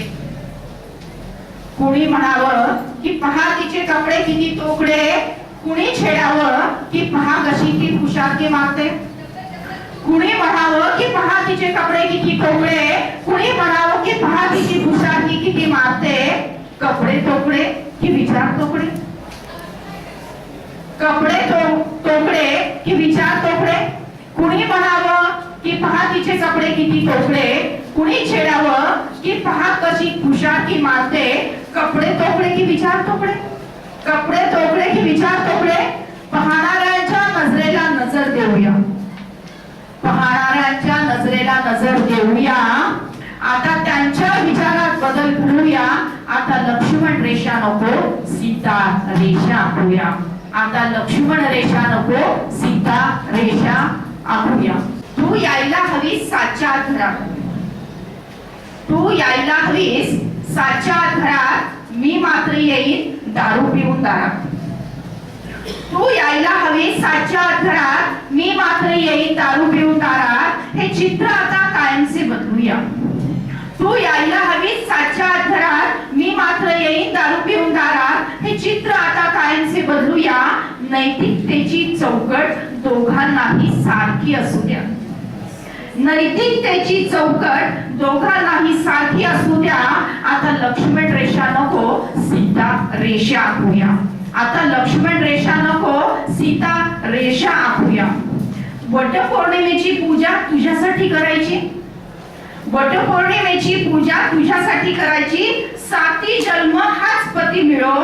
कुणी म्हणावं की पहा तिचे कपडे किती तोकडे, कुणी छेडावं की पहा कशी ती पुशारकी मारते, कुणी म्हणावं की पहा तिचे कपडे किती तोकडे, कुणी म्हणावं की पहा तिची पुशारकी किती मारते. कपडे तोकडे की विचार तोकडे, कपडे तोकडे की विचार तोकडे. कुणी म्हणावं की पहा तिचे कपडे किती तोकडे, कुणी छेडावं की पहा कशी पुशारकी मारते. कपडे तोकडे की विचार तोकडे, कपडे तोकडे की विचार तोकडे. पाहणाऱ्यांच्या नजरेला नजर देऊया, पाहणाऱ्यांच्या नजरेला नजर देऊया. आता त्यांच्या विचारात बदल घडूया. आता लक्ष्मण रेषा नको सीता रेषा आखूया. आता लक्ष्मण रेषा नको सीता रेषा आखूया. तू यायला हवीस साच्या घरात, तू यायला हवीस साच्या घरात, मी मात्र येईन दारू पिऊन दारात. तू यायला हवीस साच्या घरात, मी मात्र येईन दारू पिऊन दारात. हे चित्र आता कायमचे बदलूया. तू यायला हवीस साच्या घरात, मी मात्र येईन दारू पिऊन दारात. हे चित्र आता कायमचे बदलूया. नैतिकतेची चौकट दोघांनाही सारखी असू द्या, नैतिकतेची चौकट दोघांनाही सारखी असू द्या. आता लक्ष्मण रेषा नको सीता रेषा आखूया. आता लक्ष्मण रेषा नको सीता रेषा आखूया. वटपौर्णिमेची पूजा तुझ्यासाठी करायची, वटपौर्णिमेची पूजा तुझ्यासाठी करायची. साती जन्म हाच पती मिळो,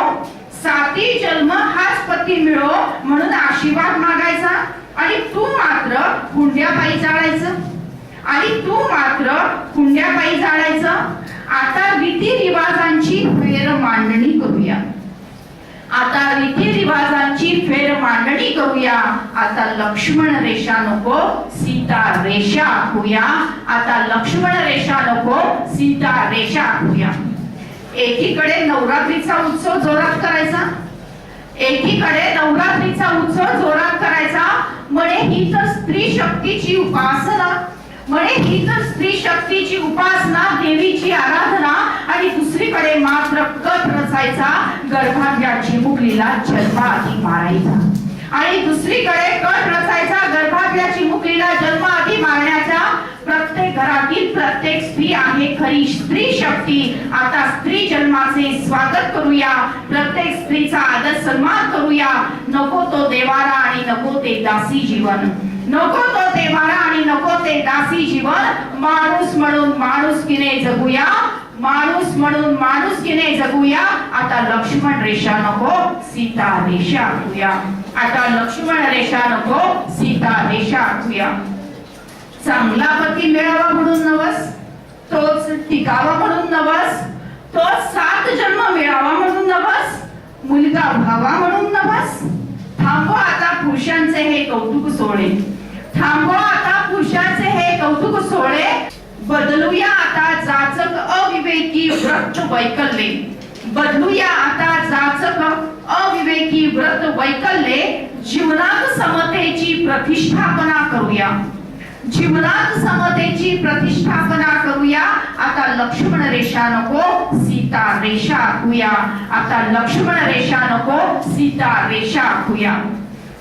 साती जन्म हाच पती मिळो म्हणून आशीर्वाद मागायचा. आणि तू मात्र हुंड्यापायी जाळायचं, आणि तू मात्र हुंड्यापायी जाळायचं. आता रीतिरिवाजांची फेर मांडणी करूया, आता रीतिरिवाजांची फेर मांडणी करूया. आता लक्ष्मण रेषा नको सीता रेषा आखूया. आता लक्ष्मण रेषा नको सीता रेषा आखूया. एकीकडे नवरात्रीचा उत्सव जोरात करायचा, एकीकडे नवरात्रीचा उत्सव जोरात करायचा. म्हणे ही तर स्त्री शक्तीची उपासना, म्हणे ही तर स्त्री शक्तीची उपासना, देवीची आराधना. आणि दुसरीकडे मात्र कट रचायचा, गर्भातल्या चिमुकलीला जन्माआधी मारायचा. आणि दुसरीकडे कट रचायचा, गर्भातल्या चिमुकलीला जन्माआधी मारण्याचा. प्रत्येक घरातील प्रत्येक स्त्री आहे खरी स्त्री शक्ती. आता स्त्री जन्माचे स्वागत करूया, प्रत्येक स्त्रीचा आदर सन्मान करूया. नको तो देवारा आणि नको ते दासी जीवन, नको तो देवारा आणि नको ते दासी जीवन. माणूस म्हणून माणुसकीने जगूया, माणूस म्हणून माणुसकीने जगूया. आता लक्ष्मण रेषा नको सीता रेषा आखूया. आता लक्ष्मण रेषा नको सीता रेषा आखूया. चांगला पती मिळावा म्हणून नवस, तोच टिकावा म्हणून नवस, तोच 7 जन्म मिळावा म्हणून नवस, मुलगा व्हावा म्हणून नवस. थांबवा आता पुरुषांचे हे कौतुक सोहळे, थांबवा आता पुरुषांचे हे कौतुक सोहळे. बदलूया आता जाचक अविवेकी व्रत वैकल्ये, बदलूया आता जाचक अविवेकी व्रत वैकल्ये. जीवनात समतेची प्रतिष्ठापना करूया, जीवनात समतेची प्रतिष्ठापना करूया. आता लक्ष्मण रेषा नको सीता रेषा आखूया. आता लक्ष्मण रेषा नको सीता रेषा आखूया.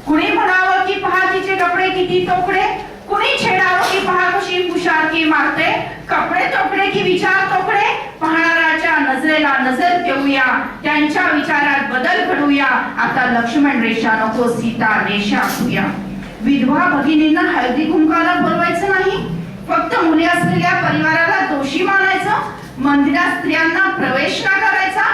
कुणी म्हणावं की पहा तिचे कपडे किती तोकडे, कुणी छेडावं की पहा कशी पुशारकी मारते. कपडे तोकडे की विचार तोकडे. पाहणाऱ्याच्या नजरेला नजर देऊया, त्यांच्या विचारात बदल घडूया. आता लक्ष्मण रेषा नको सीता रेषा आखूया. विधवा भगिनींना हळदी कुंकाला बोलवायचं नाही, फक्त मुली असलेल्या परिवाराला दोषी मानायचं. मंदिरात स्त्रियांना प्रवेश न करायचा.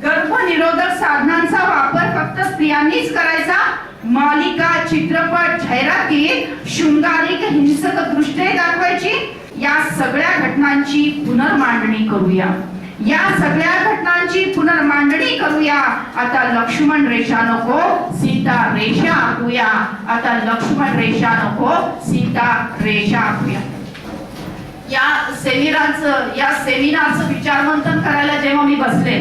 गर्भनिरोधक साधनांचा वापर फक्त स्त्रियांनीच करायचा. मालिका, चित्रपट, जाहिरातीत शृंगारिक हिंसक दृष्टी दाखवायची. या सगळ्या घटनांची पुनर्मांडणी करूया, या सगळ्या घटनांची पुनर्मांडणी करूया. आता लक्ष्मण रेषा नको सीता रेषा आखूया, आता लक्ष्मण रेषा नको सीता रेषा आखूया. या सेमिनारचं विचारमंथन करायला जेव्हा मी बसले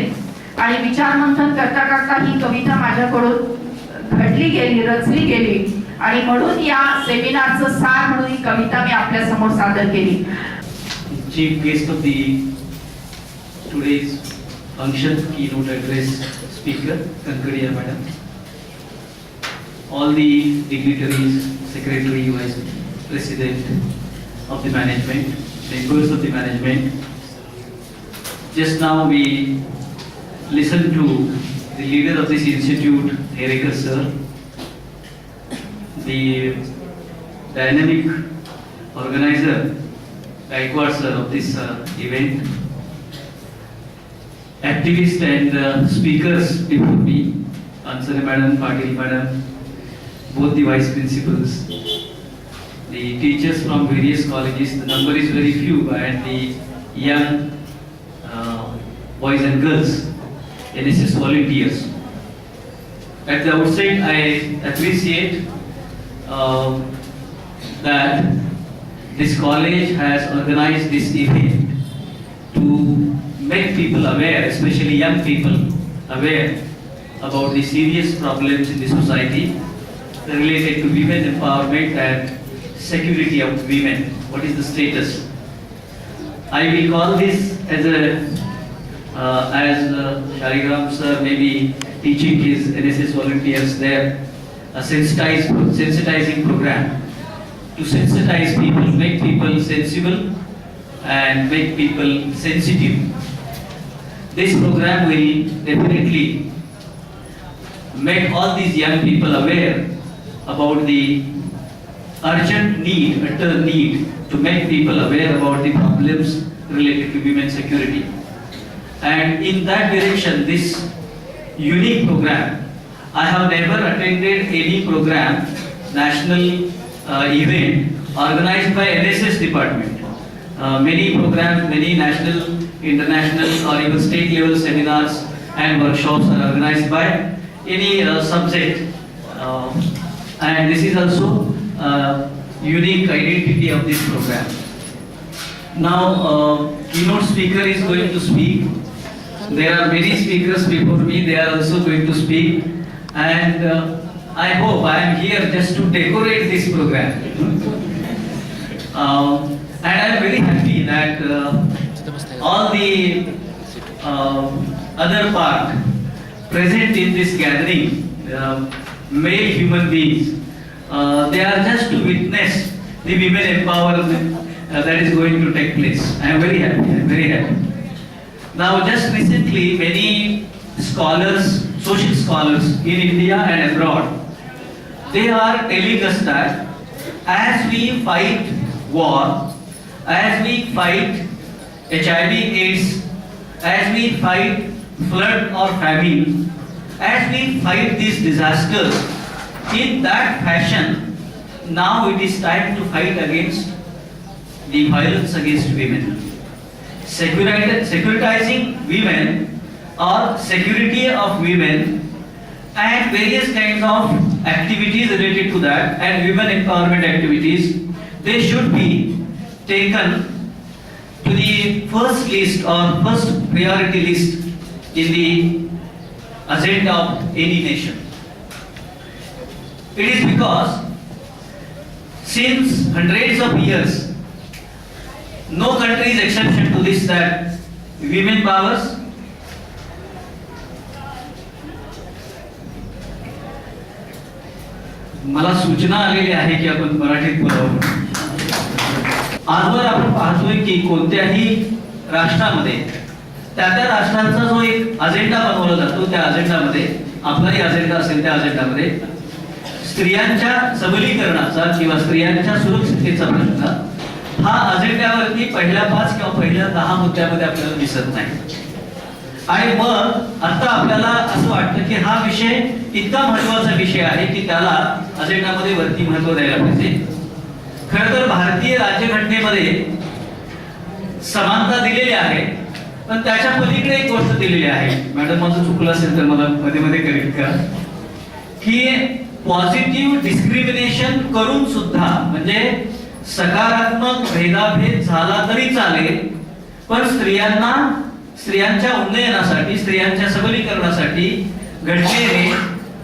आणि विचारमंथन करता करता ही कविता माझ्याकडून घडली गेली, रचली गेली आणि म्हणून या सेमिनारचं सार म्हणून ही कविता मी आपल्या समोर सादर केली. Chief guest of the today's function, keynote address speaker, Kankaria Madam, all the dignitaries, Secretary, Vice President of the management, members of the management. Just now we listened to the leader of this institute, Herekar sir, the dynamic organizer, Gaikwad sir of this event, activists and speakers before me, Ansari madam, Patil madam, both the vice principals, the teachers from various colleges. The number is very few, and the young boys and girls, NSS volunteers. At the outset, I appreciate that this college has organized this event to make people aware, especially young people, aware about the serious problems in the society related to women empowerment and security of women. What is the status? I will call this as Shariram sir may be teaching his NSS volunteers there, a sensitizing program to sensitize people, make people sensible and make people sensitive. This program will definitely make all these young people aware about the urgent need to make people aware about the problems related to women's security. And in that direction, this unique program, I have never attended any program, national event organized by NSS department. Many programs, many national, international or even state level seminars and workshops are organized by any subject. And this is also unique identity of this program. Now, keynote speaker is going to speak. There are many speakers before me, they are also going to speak. And I hope I am here just to decorate this program. And I am very happy that all the other part present in this gathering, male human beings, they are just to witness the women empowerment that is going to take place. I am very happy. I am very happy. Now, just recently, many scholars, social scholars in India and abroad, they are telling us that as we fight war, as we fight HIV/AIDS, as we fight flood or famine, as we fight these disasters, in that fashion, now it is time to fight against the violence against women. Securitizing women or security of women and various kinds of activities related to that and women empowerment activities, they should be taken to the first list or first priority list in the agenda of any nation. It is because since hundreds of years, no country is exception to this, that women powers मला सूचना आलेली आहे की आपण मराठीत बोलावं. आजवर आपण पाहतोय की कोणत्याही राष्ट्रामध्ये त्या राष्ट्रांचा जो एक अजेंडा बनवला जातो, त्या अजेंडामध्ये आपलाही अजेंडा असेल, त्या अजेंडामध्ये स्त्रियांच्या सबलीकरणाचा किंवा स्त्रियांच्या सुरक्षिततेचा प्रश्न हा अजेंड्यावरती पहिल्या 5 किंवा पहिल्या 10 मुद्द्यामध्ये आपल्याला दिसत नाही. आणि मग आता आपल्याला असं वाटतं की हा विषय इतका महत्त्वाचा विषय आहे की त्याला अजेंडामध्ये वरती महत्त्व द्यायला पाहिजे. खरं तर भारतीय राज्यघटनेमध्ये समानता दिलेली आहे, पण त्याच्या पलीकडे एक गोष्ट दिलेली आहे, मॅडम माझं चुकलं असेल तर मला मध्ये मध्ये करेक्ट करा, की पॉझिटिव्ह डिस्क्रिमिनेशन करून सुद्धा, म्हणजे सकारात्मक भेदाभेद झाला तरी चालेल, पण स्त्रियांच्या उन्नयनासाठी, स्त्रियांच्या सबलीकरणासाठी घटनेने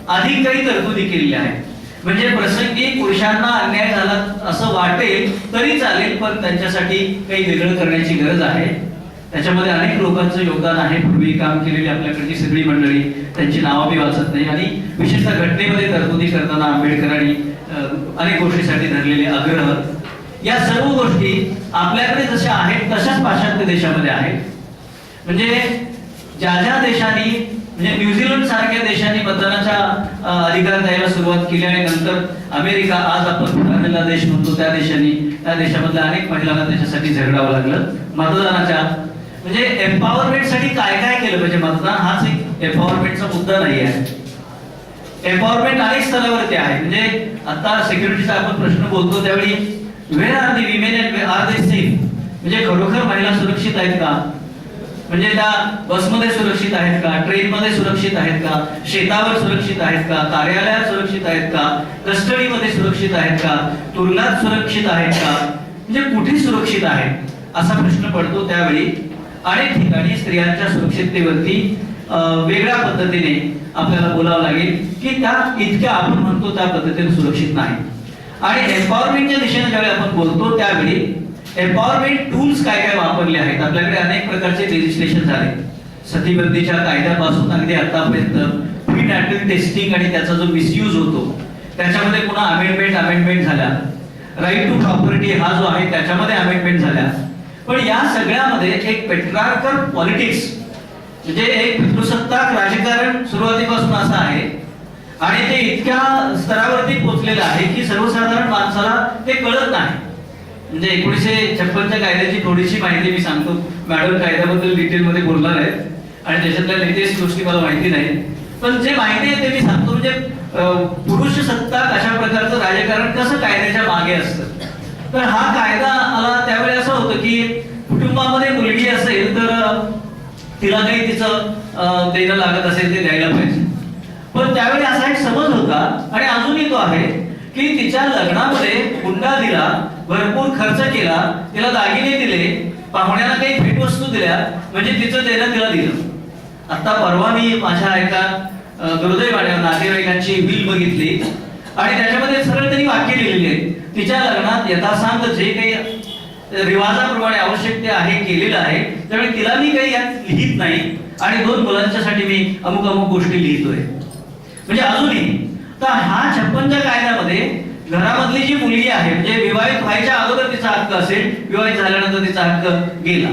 अधिक काही तरतुदी केलेल्या आहेत. म्हणजे प्रसंगी पुरुषांना अन्याय झाला असं वाटेल तरी चालेल, पण त्यांच्यासाठी काही वेगळं करण्याची गरज आहे. त्याच्यामध्ये अनेक लोकांचं योगदान आहे. पूर्वी काम केलेली आपल्याकडची सगळी मंडळी, त्यांची नावं मी वाचत नाही, आणि विशेषतः घटनेमध्ये तरतुदी करताना आंबेडकरांनी अनेक गोष्टीसाठी धरलेले आग्रह, या सर्व गोष्टी आपल्याकडे जशा आहेत तशाच पाश्चात्य देशामध्ये आहेत. म्हणजे ज्या देशांनी, म्हणजे न्यूझीलंड सारख्या देशांनी मतदानाचा अधिकार द्यायला सुरुवात केली, आणि नंतर अमेरिका, आज आपण पुढारलेला देश म्हणतो, त्या देशामधल्या अनेक महिलांना त्याच्यासाठी झगडावं लागलं मतदानाच्या. म्हणजे एम्पॉवरमेंटसाठी काय काय केलं पाहिजे. मतदान हाच एक एम्पॉवरमेंटचा मुद्दा नाही आहे. एम्पॉवरमेंट अनेक स्तरावरती आहे. म्हणजे आता सिक्युरिटीचा आपण प्रश्न बोलतो त्यावेळी where are the women and are they safe, म्हणजे खरोखर महिला सुरक्षित आहेत का, म्हणजे त्या बसमध्ये सुरक्षित आहेत का, ट्रेनमध्ये सुरक्षित आहेत का, शेतावर सुरक्षित आहेत का, कार्यालयात सुरक्षित आहेत का, कस्टडीमध्ये सुरक्षित आहेत का, तुरुंगात सुरक्षित आहेत का, म्हणजे कुठे सुरक्षित आहेत असा प्रश्न पडतो. त्यावेळी अनेक ठिकाणी स्त्रियांच्या सुरक्षिततेवरती वेगळ्या पद्धतीने आपल्याला बोलावं लागेल की त्या इतक्या आपण म्हणतो त्या पद्धतीने सुरक्षित नाही. आणि एम्पॉवरमेंटच्या दिशेने ज्यावेळी आपण बोलतो त्यावेळी एम्पॉवरमेंट टूल्स काय काय वापरले आहेत. आपल्याकडे अनेक प्रकारचे लेजिस्लेशन झाले, सतीबंदीच्या कायद्यापासून अगदी आतापर्यंत प्री नॅटल टेस्टिंग आणि त्याचा जो मिसयूज होतो त्याच्यामध्ये पुन्हा अमेंडमेंट झाल्या, राईट टू प्रॉपर्टी हा जो आहे त्याच्यामध्ये अमेंडमेंट झाल्या. पण या सगळ्यामध्ये एक पेट्रार्कल पॉलिटिक्स, म्हणजे एक पितृसत्ताक राजकारण सुरुवातीपासून असं आहे, आणि ते इतक्या स्तरावरती पोहोचलेलं आहे की सर्वसाधारण माणसाला ते कळत नाही. म्हणजे 1956च्या कायद्याची थोडीशी माहिती मी सांगतो. मॅडम कायद्याबद्दल डिटेलमध्ये बोलणार आहेत आणि त्याच्यातल्या लेटेस्ट गोष्टी मला माहिती नाही, पण जे माहिती आहे ते मी सांगतो. म्हणजे पुरुष सत्ताक अशा प्रकारचं राजकारण कसं कायद्याच्या मागे असतं. तर हा कायदा आला त्यावेळी असं होतं की कुटुंबामध्ये मुलगी असेल तर तिला काही तिचं देणं लागत असेल ते द्यायला पाहिजे. पण त्यावेळी असा एक समज होता, आणि अजूनही तो आहे, की तिच्या लग्नामध्ये हुंडा दिला, भरपूर खर्च केला, तिला दागिने दिले, पाहुण्याला काही भेटवस्तू दिल्या, म्हणजे तिचं देणं तिला दिलं. आता परवा मी माझ्या एका दुर्दैवाने नातेवाईकांची बिल बघितली आणि त्याच्यामध्ये सरळ त्यांनी वाक्य लिहिलेली आहे, तिच्या लग्नात यथासांग जे काही रिवाजाप्रमाणे आवश्यक ते आहे केलेलं आहे, त्यामुळे तिला मी काही यात लिहित नाही आणि 2 मुलांच्यासाठी मी अमुक अमुक गोष्टी लिहितोय. म्हणजे अजूनही तर हा 56च्या कायद्यामध्ये घरामधली जी मुलगी आहे, म्हणजे विवाहित व्हायच्या अगोदर तिचा हक्क असेल, विवाहित झाल्यानंतर तिचा हक्क गेला.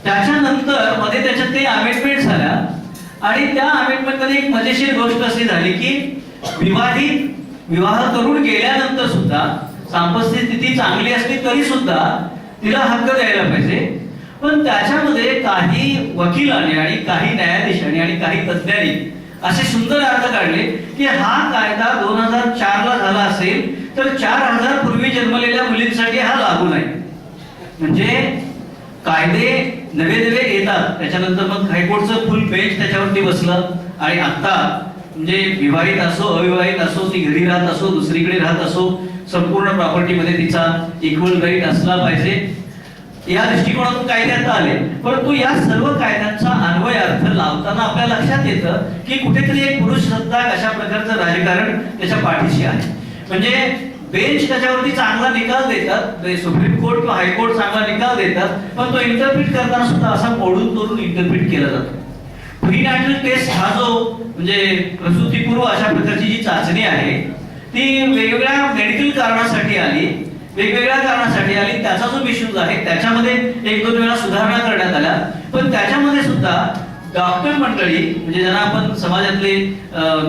त्याच्यानंतर मध्ये त्याच्यात काही अमेंडमेंट झाल्या, आणि त्या अमेंडमेंट मध्ये एक मजेशीर गोष्ट अशी झाली की विवाह करून गेल्यानंतर सुद्धा सांपत्ती स्थिती चांगली असली तरी सुद्धा तिला हक्क द्यायला पाहिजे. पण त्याच्यामध्ये काही वकिलांनी आणि काही न्यायाधीशांनी आणि काही तज्ञांनी असे सुंदर अर्थ काढले की हा कायदा 2004 ला झाला असेल तर 4000 पूर्वी जन्मलेल्या मुलींसाठी हा लागू नाही. म्हणजे कायदे नवे येतात, त्याच्यानंतर मग हायकोर्टचं फुल बेंच त्याच्यावरती बसलं, आणि आता म्हणजे विवाहित असो अविवाहित असो, ती घरी राहत असो दुसरीकडे राहत असो, संपूर्ण प्रॉपर्टीमध्ये तिचा इक्वल राईट असला पाहिजे या दृष्टिकोनातून कायदे आता आले. परंतु या सर्व कायद्यांचा अन्वय अर्थ लावताना आपल्या लक्षात येतं की कुठेतरी एक पुरुष सत्ताक अशा प्रकारचं राजकारण त्याच्या पाठीशी आहे. म्हणजे बेंच त्याच्यावरती चांगला निकाल देतात, सुप्रीम कोर्ट किंवा हायकोर्ट चांगला निकाल देतात, पण तो इंटरप्रिट करताना सुद्धा असा मोडून तोडून इंटरप्रिट केला जातो. प्री नॅटल टेस्ट हा जो म्हणजे प्रसूतीपूर्व अशा प्रकारची जी चाचणी आहे ती वेगवेगळ्या मेडिकल कारणासाठी आली, त्याचा जो मिसयूज आहे त्याच्यामध्ये 1-2 वेळा सुधारणा करण्यात आल्या. पण त्याच्यामध्ये सुद्धा डॉक्टर मंडळी, म्हणजे ज्यांना आपण समाजातले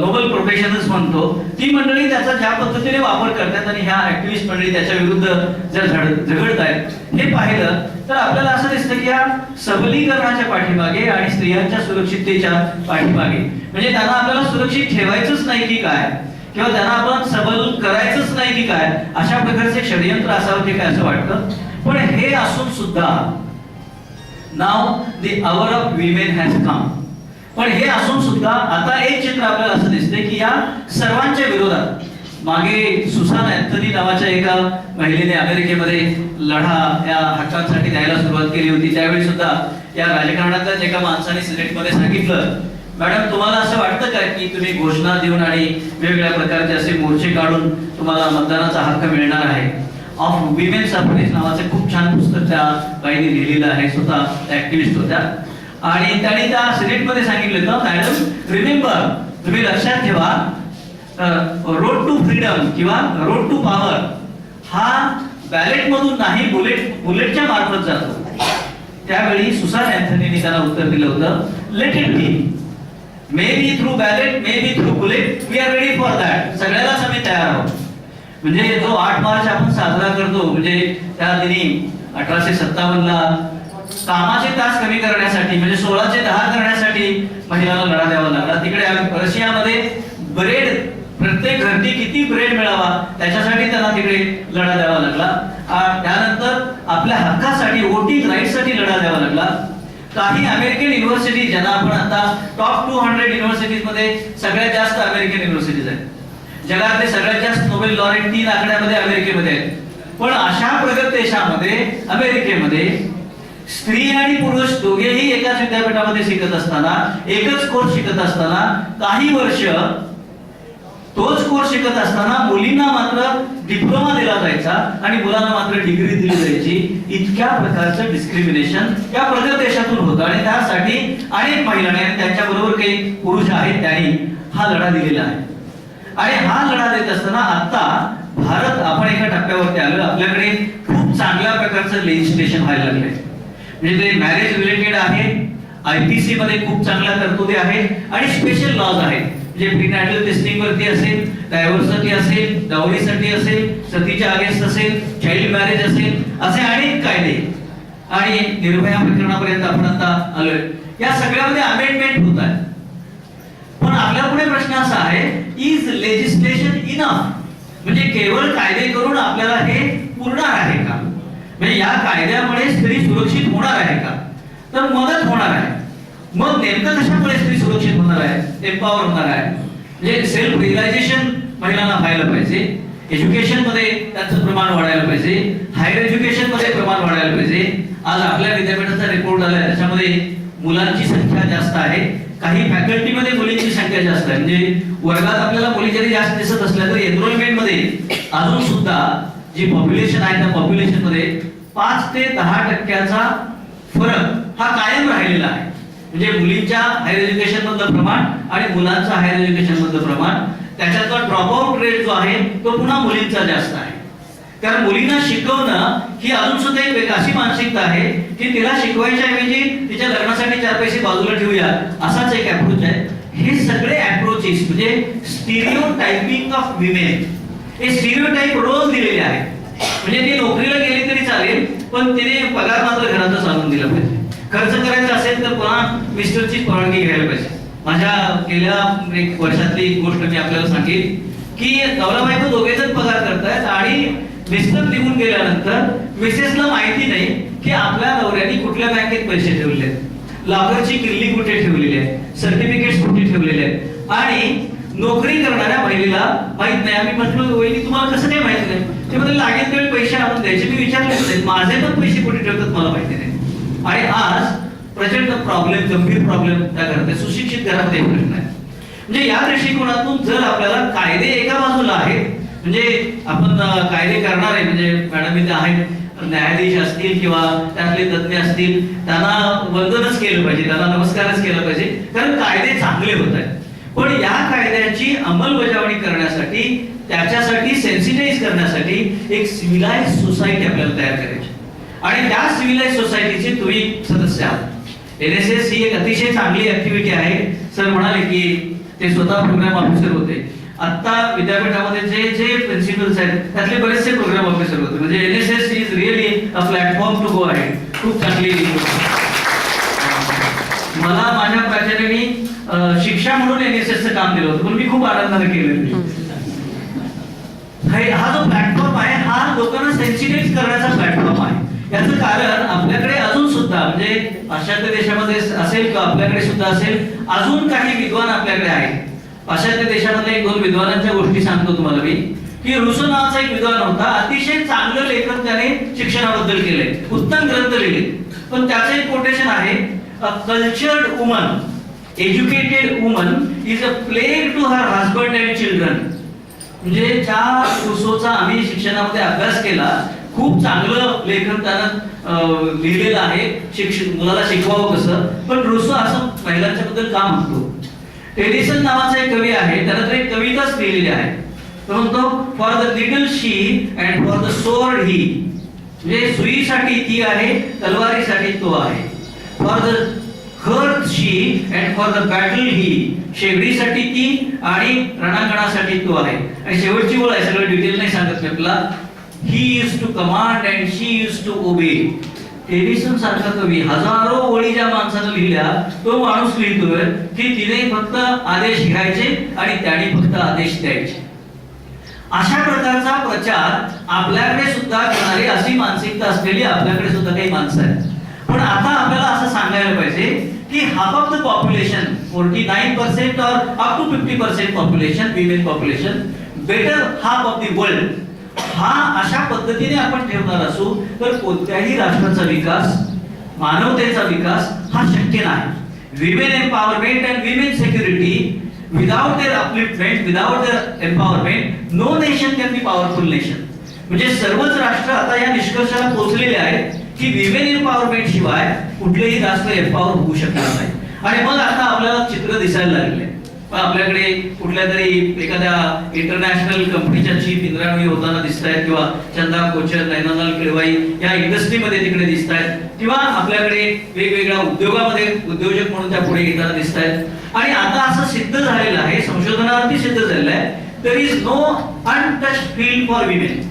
नोबल प्रोफेशनल्स म्हणतो, ती मंडळी त्याचा ज्या पद्धतीने वापर करतात आणि ह्या ऍक्टिव्हिस्ट मंडळी त्याच्या विरुद्ध जर झगडत आहेत हे पाहिलं तर आपल्याला असं दिसतं की या सबलीकरणाच्या पाठीमागे आणि स्त्रियांच्या सुरक्षिततेच्या पाठीमागे, म्हणजे त्यांना आपल्याला सुरक्षित ठेवायचंच नाही की काय, किंवा त्यांना आपण सबल करायचंच नाही की काय, अशा प्रकारचे षडयंत्र असावं की काय असं वाटतं. पण हे असून सुद्धा नाव the hour of women has come. पण हे असून सुद्धा आता एक चित्र आपल्याला असं दिसते की या सर्वांच्या विरोधात मागे सुसान अँथनी नावाच्या एका महिलेने अमेरिकेमध्ये लढा या हक्कांसाठी द्यायला सुरुवात केली होती. त्यावेळी सुद्धा या राजकारणातल्याच एका माणसाने सिनेटमध्ये सांगितलं, मॅडम तुम्हाला असं वाटतं का की तुम्ही घोषणा देऊन आणि वेगवेगळ्या प्रकारचे असे मोर्चे काढून तुम्हाला मतदानाचा हक्क मिळणार आहे. ऑफ विमेन सफरेज नावाचं खूप छान पुस्तक त्या बाईने लिहिलेलं आहे, स्वतः ऍक्टिव्हिस्ट होत्या. आणि त्यांनी त्या सिनेटमध्ये सांगितलं होतं, मॅडम रिमेंबर, तुम्ही लक्षात ठेवा, रोड टू फ्रीडम किंवा रोड टू पॉवर हा बॅलेट मधून नाही, बुलेटच्या मार्फत जातो. त्यावेळी सुसान अँथनीने त्यांना उत्तर दिलं होतं, let it be, may be through ballot, may be through bullet, we are ready for that. सगळ्यालाच आम्ही तयार आहोत. म्हणजे जो 8 मार्च आपण साजरा करतो, म्हणजे त्या दिनी 1857 ला कामाचे तास कमी करण्यासाठी, म्हणजे 16 चे 10 करण्यासाठी महिलांना लढा द्यावा लागला. तिकडे रशियामध्ये ब्रेड, प्रत्येक घरटी किती ब्रेड मिळावा त्याच्यासाठी त्यांना तिकडे लढा द्यावा लागला. त्यानंतर आपल्या हक्कासाठी, वोटिंग राईटसाठी लढा द्यावा लागला. काही अमेरिकन युनिव्हर्सिटी, ज्यांना आपण आता टॉप 200 युनिव्हर्सिटीज मध्ये सगळ्यात जास्त अमेरिकन युनिव्हर्सिटीज आहेत. जगातले सगळ्यात जास्त नोबेल लॉरेट 3 आकड्यामध्ये अमेरिकेमध्ये आहेत. पण अशा प्रगत देशामध्ये, अमेरिकेमध्ये स्त्री आणि पुरुष दोघेही एकाच विद्यापीठामध्ये शिकत असताना, एकच कोर्स शिकत असताना, काही वर्ष तोच कोर्स शिकत असताना मुलींना मात्र डिप्लोमा दिला जायचा आणि मुलांना मात्र डिग्री दिली जायची. इतक्या प्रकारचं डिस्क्रिमिनेशन या प्रगत देशातून होतं. आणि त्यासाठी अनेक महिलांनी आणि त्यांच्याबरोबर काही पुरुष आहेत त्यांनी हा लढा दिलेला आहे. आणि हा लढा देत असताना आता भारत, आपण एका टप्प्यावरती आलो, आपल्याकडे खूप चांगल्या प्रकारचं लेजिस्लेशन व्हायला लागलंय. म्हणजे ते मॅरेज रिलेटेड आहे, आयपीसी मध्ये खूप चांगल्या तरतुदी आहेत आणि स्पेशल लॉज आहेत. जे प्रीनॅटल टेस्टिंग वरती असेल, डायव्हर्ससाठी असेल, डावरीसाठी असेल, सतीच्या अगेन्स्ट असेल, चाइल्ड मॅरेज असेल, असे अनेक कायदे. आणि निर्भया प्रकरणापर्यंत आपण आता आलोय. या सगळ्यामध्ये अमेंडमेंट होत आहे. पण आपल्या पुढे प्रश्न असा आहे, इज लेजिस्लेशन इनफ? म्हणजे केवळ कायदे करून आपल्याला हे पुरणार आहे का? म्हणजे या कायद्यामुळे स्त्री सुरक्षित होणार आहे का? तर मदत होणार आहे. मग नेमकं कशामुळे स्त्री सुरक्षित होणार आहे, एम्पॉवर होणार आहे? म्हणजे सेल्फ रिअलायझेशन महिलांना व्हायला पाहिजे, एज्युकेशन मध्ये त्यांचं प्रमाण वाढायला पाहिजे, हायर एज्युकेशन मध्ये प्रमाण वाढायला पाहिजे. आज आपल्या विद्यापीठाचा रिपोर्ट आलाय, त्याच्यामध्ये मुलांची संख्या जास्त आहे, काही फॅकल्टीमध्ये मुलींची संख्या जास्त आहे. म्हणजे वर्गात आपल्याला मुली जरी जास्त दिसत असल्या तरी एनरोलमेंट मध्ये अजून सुद्धा जी पॉप्युलेशन आहे त्या पॉप्युलेशन मध्ये 5 ते 10% फरक हा कायम राहिलेला आहे. म्हणजे मुलींच्या हायर एज्युकेशन मधलं प्रमाण आणि मुलांचं हायर एज्युकेशन मधलं प्रमाण, त्याच्यातला ड्रॉपआउट रेट जो आहे तो पुन्हा मुलींचा जास्त आहे. कारण मुलींना शिकवणं ही अजून सुद्धा एक अशी मानसिकता आहे की तिला शिकवायच्या ऐवजी तिच्या लग्नासाठी 4 पैसे बाजूला ठेवूया, असाच एक अप्रोच आहे. हे सगळे अप्रोचेस म्हणजे स्टिरियोटाइपिंग ऑफ विमेन, हे स्टिरियोटाइप रोज दिलेले आहेत. म्हणजे ती नोकरीला गेली तरी चालेल, पण तिने पगार मात्र घरातच आणून दिला पाहिजे. खर्च करायचा असेल तर पुन्हा मिस्टरची परवानगी घ्यायला पाहिजे. माझ्या गेल्या 1 वर्षातली एक गोष्ट मी आपल्याला सांगेन की नवरा बायको दोघेजण पगार करतायत आणि मिस्टर निघून गेल्यानंतर मिसेसला माहिती नाही की आपल्या नवऱ्याने कुठल्या बँकेत पैसे ठेवले आहेत, लागरची किल्ली कुठे ठेवलेली आहे, सर्टिफिकेट्स कुठे ठेवलेले आहेत. आणि नोकरी करणाऱ्या महिलेला माहित नाही. आम्ही म्हटलं वहिनी तुम्हाला कसं काय माहिती नाही? ते म्हणजे लागेल तेवढे पैसे आणून द्यायचे. मी विचारले माझे पण पैसे कुठे ठेवतात मला माहिती नाही. आणि आज प्रचंड प्रॉब्लेम, गंभीर प्रॉब्लेम त्या घरात, सुशिक्षित घरामध्ये प्रश्न आहे. म्हणजे या दृष्टिकोनातून जर आपल्याला कायदे एका बाजूला आहेत, म्हणजे आपण कायदे करणारे म्हणजे मॅडम इथे आहेत, न्यायाधीश असतील किंवा त्यातले तज्ञ असतील, त्यांना वंदनच केलं पाहिजे, त्यांना नमस्कारच केला पाहिजे, कारण कायदे चांगले होत आहेत. पण या कायद्याची अंमलबजावणी करण्यासाठी, त्याच्यासाठी सेन्सिटाईज करण्यासाठी एक सिव्हिलाइज सोसायटी आपल्याला तयार करायची. आणि त्या सिव्हिलाइज सोसायटीचे तुम्ही सदस्य आहात. NSS ही एक अतिशय चांगली ऍक्टिव्हिटी आहे. सर म्हणाले की ते स्वतः प्रोग्राम ऑफिसर होते. आता विद्यापीठामध्ये जे जे प्रिन्सिपल्स आहेत त्यातले बरेचसे प्रोग्राम ऑफिसर होते. म्हणजे NSS is really a platform to go ahead. खूप चांगली. मला माझ्या प्राचार्यांनी शिक्षा म्हणून NSSचं काम दिलं होतं, पण मी खूप आनंदाने केलं. हा जो प्लॅटफॉर्म आहे हा लोकांना सेन्सिटाईज करण्याचा प्लॅटफॉर्म आहे याचं कारण आपल्याकडे अजून सुद्धा म्हणजे पाश्चात्य देशामध्ये असेल किंवा आपल्याकडे सुद्धा असेल, अजून काही विद्वान आपल्याकडे आहेत. पाश्चात्य देशामध्ये एक दोन विद्वानांच्या गोष्टी सांगतो तुम्हाला मी, की रुसो नावाचा एक विद्वान होता. अतिशय चांगलं लेखन त्याने शिक्षणाबद्दल केलंय, उत्तम ग्रंथ लिहिले. पण त्याचं एक कोटेशन आहे, a cultured woman, educated woman is a plague to her husband and children. म्हणजे ज्या रुसोचा आम्ही शिक्षणामध्ये अभ्यास केला, खूप चांगलं लेखन त्यानं लिहिलेलं आहे, मुलाला शिकवावं कसं. पण रुसो असं महिलांच्या बद्दल का म्हणतो? टेनिसन नावाचा एक कवी आहे, त्यानं तर एक कविताच लिहिलेली आहे. तो म्हणतो, for the little she and for the sword he. म्हणजे सुईसाठी ती आहे, तलवारीसाठी तो आहे. For the hearth she and for the battle he. शेगडीसाठी ती आणि रणांगणासाठी तो आहे. आणि शेवटची ओळ आहे, सगळं डिटेल नाही सांगत मी आपला. He is to command and she is to obey. Tennyson सारखा कवी हजारो ओळी ज्या माणसानं लिहिल्या, तो माणूस लिहितोय की तिने फक्त आदेश घ्यायचे आणि त्याने फक्त आदेश द्यायचे. अशा प्रकारचा प्रचार आपल्याकडे सुद्धा करणारी अशी मानसिकता असलेली आपल्याकडे सुद्धा काही माणसं आहेत. पण आता आपल्याला असं सांगायला पाहिजे की हाफ ऑफ द पॉप्युलेशन, 49% और up to 50% population, women population, better half of the world, हा अशा पद्धतीने आपण ठेवणार असू तर कोणत्याही राष्ट्राचा विकास, मानवतेचा विकास हा शक्य नाही. Women empowerment and women security, without their upliftment, without their empowerment, no nation can be powerful nation. म्हणजे सर्वच राष्ट्र आता या निष्कर्षाला पोहोचलेले आहेत की विमेन एम्पॉवरमेंट शिवाय कुठलेही राष्ट्र एम्पॉवर होऊ शकणार नाही. आणि मग आता आपल्याला चित्र दिसायला लागले. आपल्याकडे कुठल्या तरी एखाद्या इंटरनॅशनल कंपनीच्या चीफ इंद्राणी होताना दिसत आहेत, किंवा चंदा कोचर, नैनालाल किडवाई या इंडस्ट्रीमध्ये तिकडे दिसत आहेत, किंवा आपल्याकडे वेगवेगळ्या उद्योगामध्ये उद्योजक म्हणून त्या पुढे येताना दिसत आहेत. आणि आता असं सिद्ध झालेलं आहे, संशोधनावरती सिद्ध झालेलं आहे, there is no untouched field for women.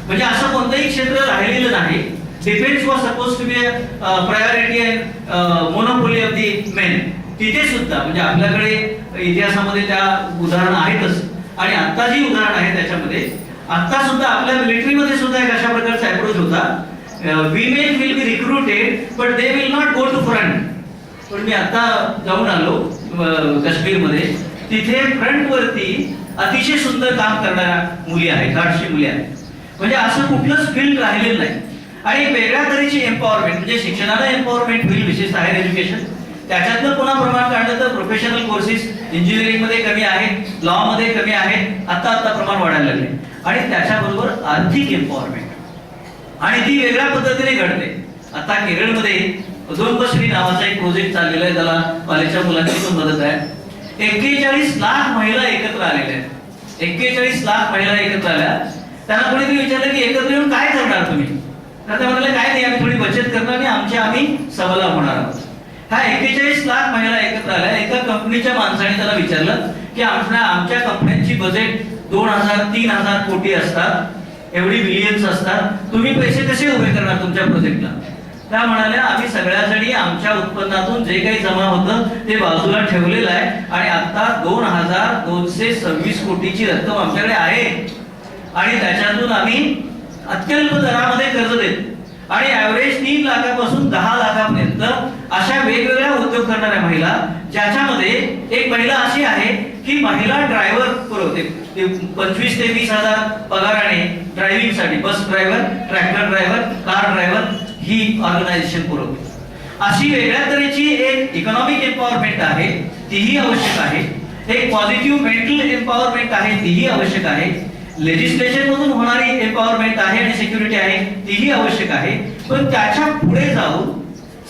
म्हणजे असं कोणतंही क्षेत्र राहिलेलं नाही. Defence was suppose to be priority and monopoly of the men. तिथे सुद्धा म्हणजे आपल्याकडे इतिहासामध्ये त्या उदाहरणं आहेतच. आणि आता जी उदाहरण आहे त्याच्यामध्ये आता सुद्धा आपल्या मिलिटरीमध्ये सुद्धा एक अशा प्रकारचा अप्रोच होता, women will be recruited but they will not go to front. पण मी आता जाऊन आलो काश्मीरमध्ये, तिथे फ्रंट वरती अतिशय सुंदर काम करणाऱ्या मुली आहेत, धाडशी मुली आहेत. म्हणजे असं कुठलंच फील्ड राहिलेलं नाही. आणि वेगळ्या तऱ्हेची एम्पॉवरमेंट म्हणजे शिक्षणाला एम्पॉवरमेंट होईल, विशेष हायर एज्युकेशन. त्याच्यातलं पुन्हा प्रमाण काढलं तर प्रोफेशनल कोर्सेस इंजिनिअरिंग मध्ये कमी आहेत, लॉ मध्ये कमी आहेत, आता प्रमाण वाढायला लागले. आणि त्याच्याबरोबर आर्थिक एम्पॉवरमेंट, आणि ती वेगळ्या पद्धतीने घडते. आता केरळमध्ये उदोंबश्री नावाचा एक प्रोजेक्ट चाललेला आहे, त्याला कॉलेजच्या मुलांची पण मदत आहे. 41 लाख महिला एकत्र आलेल्या आहेत. 41 लाख महिला एकत्र आल्या. त्यांना कोणीतरी विचारलं की एकत्र येऊन काय करणार तुम्ही? तर ते म्हणाले काय नाही, आम्ही थोडी बचत करणार आणि आम्ही सबला होणार आहोत. हा 41 लाख महिला एकत्र आल्या. एका कंपनीच्या माणसाने त्याला विचारलं की आमच्या कंपन्यांची बजेट 2000-3000 कोटी असतात, एवढी बिलियन्स असतात, तुम्ही पैसे कसे उभे करणार तुमच्या प्रोजेक्टला? त्या म्हणाल्या आम्ही सगळ्या जणी आमच्या उत्पन्नातून जे काही जमा होतं ते बाजूला ठेवलेलं आहे आणि आता 2226 कोटीची रक्कम आमच्याकडे आहे आणि त्याच्यातून आम्ही अत्यल्प दरामध्ये कर्ज देतो आणि ऍव्हरेज 3 लाखापासून 10 लाखापर्यंत अशा वेगवेगळ्या उद्योग करणाऱ्या महिला, ज्याच्यामध्ये एक महिला अशी आहे की महिला ड्रायव्हर पुरवते. 25 ते 20,000 पगाराने ड्रायव्हिंग साठी, bus driver, tractor driver, car driver ही ऑर्गनायझेशन पुरवते. अशी वेगळ्या तऱ्हेची एक इकॉनॉमिक एम्पॉवरमेंट आहे, तीही आवश्यक आहे. एक पॉझिटिव्ह मेंटल एम्पॉवरमेंट आहे, तीही आवश्यक आहे. लेजिस्लेशन मधून होणारी एम्पॉवरमेंट आहे आणि सिक्युरिटी आहे, तीही आवश्यक आहे. पण त्याच्या पुढे जाऊन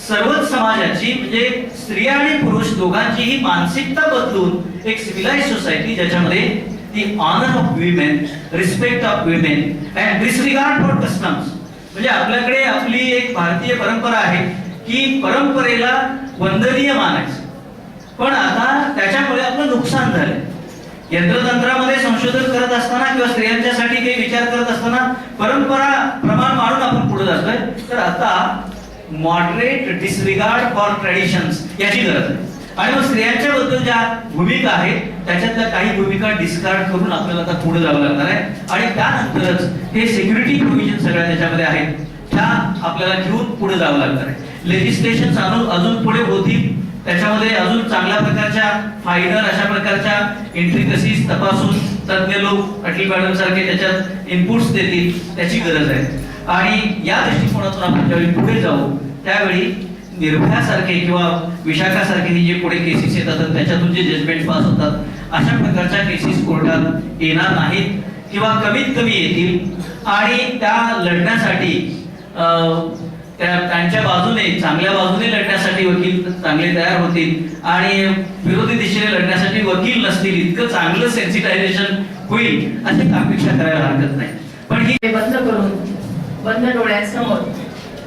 सर्वच समाजाची म्हणजे स्त्रिया आणि पुरुष दोघांचीही मानसिकता बदलून एक सिव्हिलाइज सोसायटी, ज्याच्यामध्ये the honour of women, respect of women and disregard for customs. म्हणजे आपल्याकडे आपली एक भारतीय परंपरा आहे की परंपरेला वंदनीय मानायचं, पण आता त्याच्यामुळे आपलं नुकसान झालंय. यंत्रतंत्रामध्ये संशोधन करत असताना किंवा स्त्रियांच्यासाठी काही विचार करत असताना परंपरा प्रमाण मारून आपण पुढे जातोय. तर आता मॉडरेट डिसरिगार्ड फॉर ट्रेडिशन्स याची गरज आहे. आणि मग स्त्रियांच्या बद्दल ज्या भूमिका आहेत त्याच्यातल्या काही भूमिका डिस्कार्ड करून आपल्याला आता पुढे जावं लागणार आहे. आणि त्यानंतरच हे सिक्युरिटी प्रोव्हिजन सगळ्या त्याच्यामध्ये आहेत. ह्या आपल्याला घेऊन पुढे जावं लागणार आहे. लेजिस्लेशन अजून पुढे होतील, त्याच्यामध्ये अजून चांगल्या प्रकारच्या फायनल अशा प्रकारच्या इंट्रिकसीज तपासून तज्ञ लोक अटल मॅडम सारखे त्याच्यात इनपुट्स देतील, त्याची गरज आहे. आणि या दृष्टिकोनातून आपण ज्यावेळी पुढे जाऊ त्यावेळी निर्भयासारखे किंवा विशाखासारखे जे पुढे केसेस येतात आणि त्याच्यातून जे जजमेंट पास होतात अशा प्रकारच्या केसेस कोर्टात येणार नाहीत किंवा कमीत कमी येतील. आणि त्या लढण्यासाठी त्यांच्या बाजूने चांगल्या बाजूने लढण्यासाठी वकील चांगले तयार होतील आणि विरोधी दिशेने लढण्यासाठी वकील नसतील, इतकं चांगलं सेन्सिटायझेशन होईल अशी अपेक्षा करायला हरकत नाही. पण ही ते बंद करून बंद डोळ्यांसमोर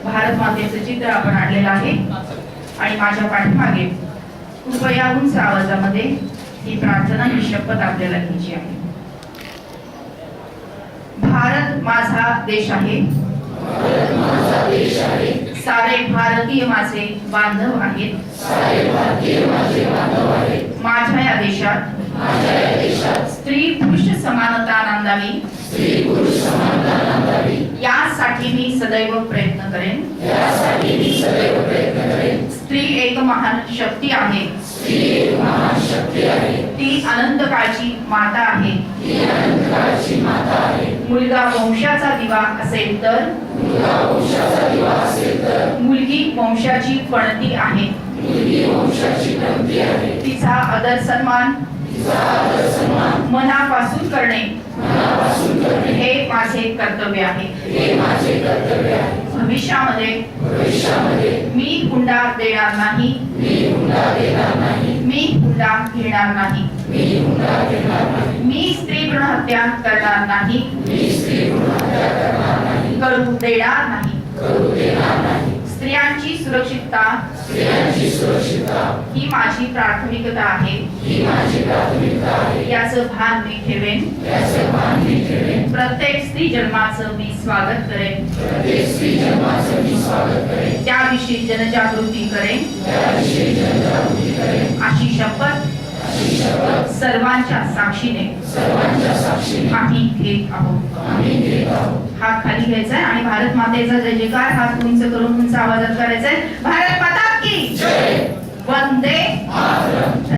भारत मातेचं चित्र आपण आणलेलं आहे आणि माझ्या पाठीमागे कृपया उंच आवाजामध्ये ही प्रार्थना ही शपथ आपल्याला घ्यायची आहे. भारत माझा देश आहे, सारे भारतीय माझे बांधव आहेत. माझ्या या देशात स्त्री पुरुष समानता नांदावी यासाठी मी सदैव प्रयत्न करेन. स्त्री एक महान शक्ती आहे, ती अनंत काळची माता आहे. मुलगा वंशाचा दिवा असेल तर मुलगी वंशाची पणती आहे. तिचा आदर सन्मान मनापासून करणे हे माझे कर्तव्य आहे. भविष्यामध्ये मी हुंडा देणार नाही, मी हुंडा घेणार नाही, मी स्त्री भ्रूण हत्या करणार नाही, करू देणार नाही. स्त्रियांची सुरक्षितता ही माझी प्राथमिकता आहे, याचं भान मी ठेवेन. प्रत्येक स्त्री जन्माचं मी स्वागत करेन, त्याविषयी जनजागृती करेन अशी शपथ सर्वांच्या साक्षीने आम्ही घेत आहोत. हात खाली घ्यायचा आहे आणि भारत मातेचा जय जयकार हात उंच करून उंच आवाजात करायचा आहे. भारत माता की जय. वंदे मातरम.